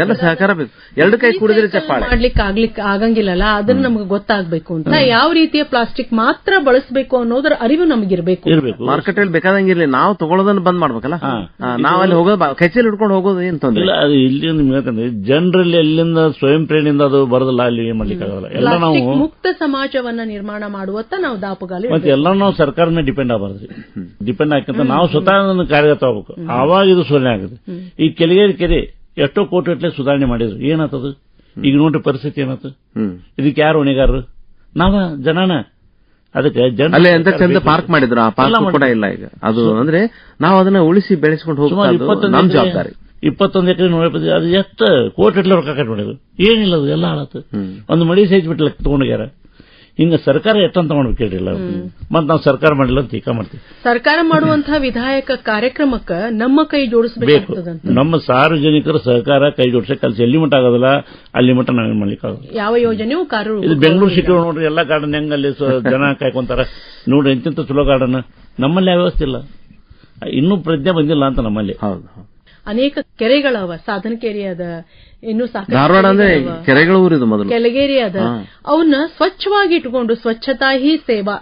C: ಎಲ್ಲ ಸಹಕಾರ ಬೇಕು. ಎರಡು ಕೈ ಕೂಡಿದ್ರೆ ಚಪ್ಪಾಳೆ
E: ಮಾಡ್ಲಿಕ್ಕೆ ಆಗಂಗಿಲ್ಲಲ್ಲ, ಅದನ್ನ ನಮ್ಗೆ ಗೊತ್ತಾಗಬೇಕು ಅಂತ. ಯಾವ ರೀತಿಯ ಪ್ಲಾಸ್ಟಿಕ್ ಮಾತ್ರ ಬಳಸಬೇಕು ಅನ್ನೋದ್ರ ಅರಿವು ನಮಗಿರ್ಬೇಕು.
C: ಮಾರ್ಕೆಟ್ ಅಲ್ಲಿ ಬೇಕಾದಂಗಿರ್ಲಿ, ನಾವು ತಗೊಳ್ಳೋದನ್ನ ಬಂದ್ ಮಾಡ್ಬೇಕಲ್ಲ. ನಾವ್ ಅಲ್ಲಿ ಹೋಗೋದು ಕೈಚಲ್ಲಿ ಹಿಡ್ಕೊಂಡು ಹೋಗೋದು ಏನ್ ತೊಂದ್ರೆ ಇಲ್ಲ.
D: ಅದು ಇಲ್ಲಿ ನಿಮ್ಗೆ ಯಾಕಂದ್ರೆ ಜನರಲ್ಲಿ ಎಲ್ಲಿಂದ ಸ್ವಯಂ ಪ್ರೇರಣೆಯಿಂದ ಅದು ಬರೋದಿಲ್ಲ, ಅಲ್ಲಿ ಏನ್ ಮಾಡ್ಲಿಕ್ಕೆ ಆಗಲ್ಲ. ಎಲ್ಲ ನಾವು
E: ಮುಕ್ತ ಸಮಾಜವನ್ನ ನಿರ್ಮಾಣ ಮಾಡುವತ್ತ ನಾವು ದಾಪುಗಾಲಿ
D: ಮತ್ತೆ ಎಲ್ಲ ನಾವು ಸರ್ಕಾರ ಮೇಲೆ ಡಿಪೆಂಡ್ ಆಗಬಾರ್ದು. ಡಿಪೆಂಡ್ ಹಾಕಂತ ನಾವು ಸ್ವತಃ ಕಾರ್ಯಗತ ಆಗ್ಬೇಕು. ಆವಾಗ ಇದು ಸೋಲನೆ ಆಗುತ್ತೆ. ಈ ಕೆಳಗೇರಿ ಕೆರೆ ಎಷ್ಟೋ ಕೋಟಿ ಗಟ್ಟಲೆ ಸುಧಾರಣೆ ಮಾಡಿದ್ರು, ಏನಾಗ್ತದ ಈಗ ನೋಡ್ರಿ ಪರಿಸ್ಥಿತಿ ಏನಾಯ್ತು. ಇದಕ್ಕೆ ಯಾರು ಹೊಣೆಗಾರರು? ನಾವ ಜನನ. ಅದಕ್ಕೆ
C: ಅಲ್ಲೇ ಎಂತ ಚಂದ ಪಾರ್ಕ್ ಮಾಡಿದ್ರು, ಆ ಪಾರ್ಕ್ ಕೂಡ ಇಲ್ಲ ಈಗ. ಅದು ಅಂದ್ರೆ ನಾವು ಅದನ್ನ ಉಳಿಸಿ ಬೆಳೆಸ್ಕೊಂಡು ಹೋಗ್ತಾ ನಮ್ ಜವಾಬ್ದಾರಿ.
D: 21 ಎಕರೆ ನೋಡಿ, ಅದು ಎಷ್ಟು ಕೋಟಿ ಗಟ್ಟಲೆ ರೊಕ್ಕ ಕಟ್ ಮಾಡಿದ್ರು, ಏನಿಲ್ಲ, ಅದು ಎಲ್ಲ ಹಾಳಾತು. ಒಂದು ಮಡಿ ಸೈಜ್ ಬಿಟ್ಟು ತಗೊಂಡೋಗ್ಯಾರ. ಹಿಂಗ ಸರ್ಕಾರ ಎಷ್ಟಂತ ಮಾಡ್ಬೇಕು ಹೇಳಿಲ್ಲ. ಮತ್ ನಾವು ಸರ್ಕಾರ ಮಾಡಿಲ್ಲ ಅಂತ ಟೀಕಾ ಮಾಡ್ತೀವಿ.
E: ಸರ್ಕಾರ ಮಾಡುವಂತಹ ವಿಧಾಯಕ ಕಾರ್ಯಕ್ರಮಕ್ಕ ನಮ್ಮ ಕೈ ಜೋಡಿಸಬೇಕು.
D: ನಮ್ಮ ಸಾರ್ವಜನಿಕರ ಸಹಕಾರ ಕೈ ಜೋಡಿಸಕ್ಕೆ ಕಲ್ಸಿ ಎಲ್ಲಿ ಮಟ್ಟ ಆಗೋದಿಲ್ಲ, ಅಲ್ಲಿ ಮಟ್ಟ ನಾವೇನ್ ಮಾಡ್ಲಿಕ್ಕೆ ಆಗೋದು.
E: ಯಾವ ಯೋಜನೆಯೂ
D: ಇದು ಬೆಂಗಳೂರು ಸಿಟಿ ನೋಡ್ರಿ, ಎಲ್ಲಾ ಗಾರ್ಡನ್ ಹೆಂಗ್ ಅಲ್ಲಿ ಜನ ಕಾಯ್ಕೊಂತಾರ ನೋಡ್ರಿ, ಎಂತೆಂತ ಚಲೋ ಗಾರ್ಡನ್. ನಮ್ಮಲ್ಲಿ ಆ ವ್ಯವಸ್ಥೆ ಇಲ್ಲ, ಇನ್ನೂ ಪ್ರಜ್ಞೆ ಬಂದಿಲ್ಲ ಅಂತ ನಮ್ಮಲ್ಲಿ.
C: ಹೌದು,
E: ಅನೇಕ ಕೆರೆಗಳವ, ಸಾಧನ ಕೆರೆ ಅದ, ಇನ್ನು
C: ಧಾರವಾಡ ಅಂದ್ರೆ ಕೆರೆಗಳ ಊರಿದು ಮೊದಲು,
E: ಕೆಳಗೇರಿ ಅದ. ಅವನ್ನ ಸ್ವಚ್ಛವಾಗಿ ಇಟ್ಕೊಂಡು ಸ್ವಚ್ಛತಾ ಹಿ ಸೇವಾ,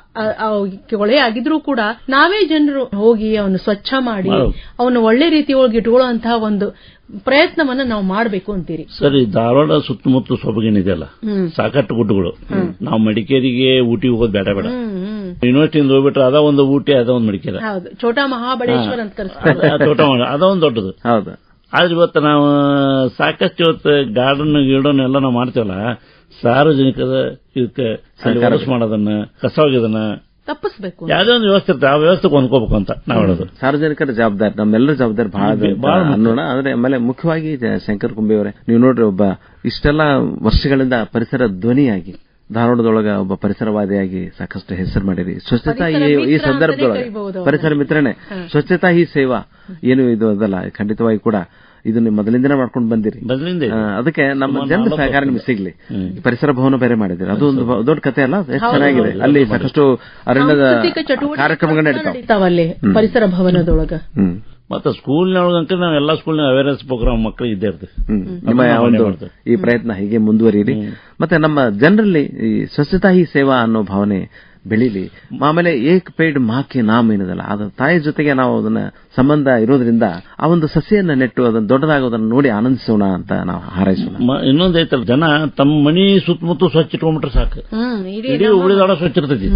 E: ಕೊಳೆ ಆಗಿದ್ರು ಕೂಡ ನಾವೇ ಜನರು ಹೋಗಿ ಅವನ್ನ ಸ್ವಚ್ಛ ಮಾಡಿ ಅವನ್ನ ಒಳ್ಳೆ ರೀತಿ ಒಳಗೆ ಇಟ್ಕೊಳ್ಳುವಂತಹ ಒಂದು ಪ್ರಯತ್ನವನ್ನ ನಾವು ಮಾಡಬೇಕು ಅಂತೀರಿ.
D: ಸರಿ, ಧಾರವಾಡ ಸುತ್ತಮುತ್ತ ಸೊಬಗೇನಿದೆಯಲ್ಲ, ಸಾಕಷ್ಟು ಗುಡ್ಡಗಳು. ನಾವು ಮಡಿಕೇರಿಗೆ ಊಟಿ ಹೋಗೋದು ಬೇಡ ಬೇಡ, ಯೂನಿವರ್ಸಿಟಿಯಿಂದ ಹೋಗ್ಬಿಟ್ರೆ ಅದ ಒಂದು ಊಟಿ, ಅದ ಒಂದು ಮಡಿಕೇರಿ.
E: ಹೌದು, ಛೋಟಾ ಮಹಾಬಳೇಶ್ವರ ಅಂತ ಕರೆಸ್ತಾರೆ.
D: ಅದ ಒಂದು ದೊಡ್ಡದು.
C: ಹೌದು.
D: ಆದ್ರೆ ಇವತ್ತು ನಾವು ಸಾಕಷ್ಟು ಇವತ್ತು ಗಾರ್ಡನ್ ಗೀರ್ಡನ್ ಎಲ್ಲ ನಾವು ಮಾಡ್ತೇವಲ್ಲ, ಸಾರ್ವಜನಿಕದ ಇದಕ್ಕೆ ಕೆಲಸ ಮಾಡೋದನ್ನ, ಕಸ ಹೋಗೋದನ್ನ
E: ತಪ್ಪಿಸಬೇಕು.
D: ಯಾವುದೇ ಒಂದು ವ್ಯವಸ್ಥೆ ಇರುತ್ತೆ, ಆ ವ್ಯವಸ್ಥೆ ಹೊಂದ್ಕೋಬೇಕು ಅಂತ ನಾವು ಹೇಳೋದು.
C: ಸಾರ್ವಜನಿಕರ ಜವಾಬ್ದಾರಿ, ನಮ್ಮೆಲ್ಲರ ಜವಾಬ್ದಾರಿ ಬಹಳ ಅನ್ನೋಣ. ಆದ್ರೆ ಆಮೇಲೆ ಮುಖ್ಯವಾಗಿ ಶಂಕರ್ ಕುಂಬಿ ಅವರೇ, ನೀವು ನೋಡ್ರಿ, ಒಬ್ಬ ಇಷ್ಟೆಲ್ಲ ವರ್ಷಗಳಿಂದ ಪರಿಸರ ಧ್ವನಿಯಾಗಿ ಧಾರವಾಡದೊಳಗ ಒಬ್ಬ ಪರಿಸರವಾದಿಯಾಗಿ ಸಾಕಷ್ಟು ಹೆಸರು ಮಾಡಿರಿ. ಸ್ವಚ್ಛತಾ ಈ ಸಂದರ್ಭದೊಳಗೆ ಪರಿಸರ ಮಿತ್ರನೇ, ಸ್ವಚ್ಛತಾ ಹಿ ಸೇವಾ ಏನು ಇದು ಅದಲ್ಲ, ಖಂಡಿತವಾಗಿ ಕೂಡ ಇದನ್ನ ಮೊದಲಿಂದನೇ ಮಾಡ್ಕೊಂಡು ಬಂದಿರಿ. ಅದಕ್ಕೆ ನಮ್ಮ ಜನರ ಸಹಕಾರ ನಿಮ್ಗೆ ಸಿಗ್ಲಿ. ಪರಿಸರ ಭವನ ಬೇರೆ ಮಾಡಿದಿರಿ, ಅದು ಒಂದು ದೊಡ್ಡ ಕಥೆ ಅಲ್ಲ, ಎಷ್ಟು ಚೆನ್ನಾಗಿದೆ. ಅಲ್ಲಿ ಸಾಕಷ್ಟು ಅರಣ್ಯದ ಕಾರ್ಯಕ್ರಮಗಳು ನಡೀತಾವಲ್ಲಿ
E: ಪರಿಸರ ಭವನದೊಳಗ.
D: ಮತ್ತೆ ಸ್ಕೂಲ್ನೊಳಗಂತ ನಾವು ಎಲ್ಲಾ ಸ್ಕೂಲ್ನ ಅವೇರ್ನೆಸ್ ಪ್ರೋಗ್ರಾಮ್ ಮಕ್ಕಳಿಗೆ ಇದ್ದೇ ಇರ್ತದೆ.
C: ನಿಮ್ಮ ಈ ಪ್ರಯತ್ನ ಹೀಗೆ ಮುಂದುವರಿಯಿರಿ. ಮತ್ತೆ ನಮ್ಮ ಜನರಲ್ಲಿ ಈ ಸ್ವಚ್ಛತಾ ಹಿ ಸೇವಾ ಅನ್ನೋ ಭಾವನೆ ಬೆಳೀಲಿ. ಆಮೇಲೆ ಏಕ್ ಪೇಡ್ ಮಾಕೆ ನಾಮ್ ಏನದಲ್ಲ, ಅದ ತಾಯಿ ಜೊತೆಗೆ ನಾವು ಅದನ್ನ ಸಂಬಂಧ ಇರೋದ್ರಿಂದ ಆ ಒಂದು ಸಸಿಯನ್ನ ನೆಟ್ಟು ಅದನ್ನ ದೊಡ್ಡದಾಗೋದನ್ನ ನೋಡಿ ಆನಂದಿಸೋಣ ಅಂತ ನಾವು ಹಾರೈಸೋಣ.
D: ಇನ್ನೊಂದೈತಲ್ಲ, ಜನ ತಮ್ಮ ಮನಿ ಸುತ್ತಮುತ್ತ ಸ್ವಚ್ಛ ಇಟ್ಕೊಂಡ್ಬಿಟ್ರೆ ಸಾಕು, ಇಡೀ ಉಳಿದಾಡ ಸ್ವಚ್ಛ ಇರ್ತೈತಿ.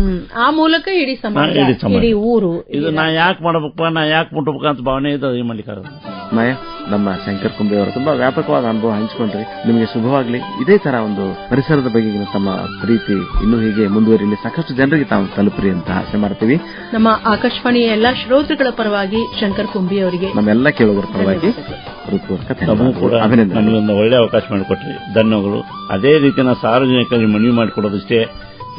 E: ಆ ಮೂಲಕ ಇಡೀ ಸಮಾಜ, ಇಡೀ ಊರು.
D: ಇದು ನಾ ಯಾಕೆ ಮಾಡಬೇಕಪ್ಪ, ನಾ ಯಾಕೆ ಮುಟ್ಟಬೇಕ ಅಂತ ಭಾವನೆ ಇದೆ, ಅದು ಮಾಡ್ಲಿಕ್ಕಾಗಲ್ಲ.
C: ಮಾಯ, ನಮ್ಮ ಶಂಕರ್ ಕುಂಬಿ ಅವರು ತುಂಬಾ ವ್ಯಾಪಕವಾದ ಅನುಭವ ಹಂಚಿಕೊಂಡ್ರಿ. ನಿಮಗೆ ಶುಭವಾಗ್ಲಿ. ಇದೇ ತರ ಒಂದು ಪರಿಸರದ ಬಗೆಗಿನ ತಮ್ಮ ಪ್ರೀತಿ ಇನ್ನೂ ಹೀಗೆ ಮುಂದುವರಿಲಿ, ಸಾಕಷ್ಟು ಜನರಿಗೆ ತಾವು ತಲುಪ್ರಿ ಅಂತ ಆಸೆ ಮಾಡ್ತೀವಿ.
E: ನಮ್ಮ ಆಕಾಶವಾಣಿಯ ಎಲ್ಲಾ ಶ್ರೋತೃಗಳ ಪರವಾಗಿ ಶಂಕರ್ ಕುಂಬಿ ಅವರಿಗೆ,
C: ನಮ್ಮೆಲ್ಲ ಕೇಳುಗರ ಪರವಾಗಿ
D: ಅಭಿನಂದನೆ. ನಮಗೊಂದು ಒಳ್ಳೆ ಅವಕಾಶ ಮಾಡಿಕೊಟ್ರಿ, ಧನ್ಯವಾದಗಳು. ಅದೇ ರೀತಿ ನಾವು ಸಾರ್ವಜನಿಕರಿಗೆ ಮನವಿ ಮಾಡಿಕೊಡೋದಷ್ಟೇ,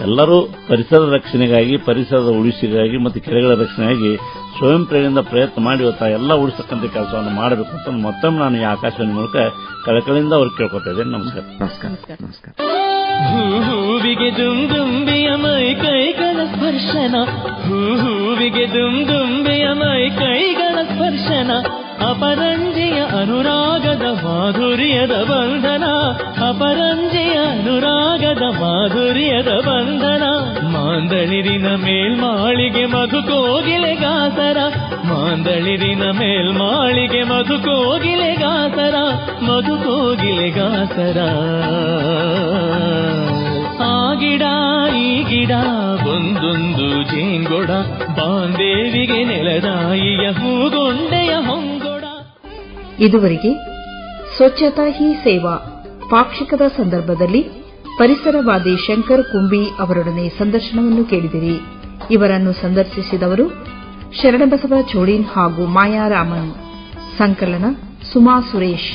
D: ಎಲ್ಲರೂ ಪರಿಸರದ ರಕ್ಷಣೆಗಾಗಿ, ಪರಿಸರದ ಉಳಿಸಿಗಾಗಿ ಮತ್ತು ಕೆರೆಗಳ ರಕ್ಷಣೆಗಾಗಿ ಸ್ವಯಂ ಪ್ರೇರಣೆಯಿಂದ ಪ್ರಯತ್ನ ಮಾಡಿ ಇವತ್ತು ಎಲ್ಲ ಉಳಿಸತಕ್ಕಂಥ ಕೆಲಸವನ್ನು ಮಾಡಬೇಕು ಅಂತ ಮತ್ತೊಮ್ಮೆ ನಾನು ಈ ಆಕಾಶವಾಣಿ ಮೂಲಕ ಕಳಕಳಿಯಿಂದ ಅವ್ರಿಗೆ ಕೇಳ್ಕೊತಾ ಇದ್ದೇನೆ. ನಮಸ್ಕಾರ.
C: ನಮಸ್ಕಾರ. ನಮಸ್ಕಾರ.
B: ಹೂವಿಗೆ ದುಂದುಂಬಿಯ ಮೈ ಕೈಗಳ ಸ್ಪರ್ಶನ, ಹೂವಿಗೆ ದುಂದುಂಬಿಯ ಮೈ ಕೈಗಳ ಸ್ಪರ್ಶನ, ಅಪರಂಜಿಯ ಅನುರಾಗದ ಮಾಧುರ್ಯದ ಬಂಧನ, ಅಪರಂಜಿಯ ಅನುರಾಗದ ಮಾಧುರ್ಯದ ಬಂಧನ, ಮಾಂದಳಿರಿನ ಮೇಲ್ಮಾಳಿಗೆ ಮಧುಕೋಗಿಲೆಗಾಸರ, ಮಾಂದಳಿರಿನ ಮೇಲ್ಮಾಳಿಗೆ ಮಧುಕೋಗಿಲೆಗಾಸರ, ಮಧುಕೋಗಿಲೆಗಾಸರ. ಆ ಗಿಡ ಈ ಗಿಡ ಒಂದೊಂದು ಜೇಂಗೊಡ, ಬಾಂದೇವಿಗೆ ನೆಲದಾಯಿಯ ಹೂಗೊಂಡೆಯ ಹೊಂಗೊಡ.
A: ಇದುವರೆಗೆ ಸ್ವಚ್ಛತಾ ಹಿ ಸೇವಾ ಪಾಕ್ಷಿಕದ ಸಂದರ್ಭದಲ್ಲಿ ಪರಿಸರವಾದಿ ಶಂಕರ್ ಕುಂಬಿ ಅವರೊಡನೆ ಸಂದರ್ಶನವನ್ನು ಕೇಳಿದಿರಿ. ಇವರನ್ನು ಸಂದರ್ಶಿಸಿದವರು ಶರಣಬಸವ ಚೋಳೀನ್ ಹಾಗೂ ಮಾಯಾ ರಾಮನ್. ಸಂಕಲನ ಸುಮಾ ಸುರೇಶ್.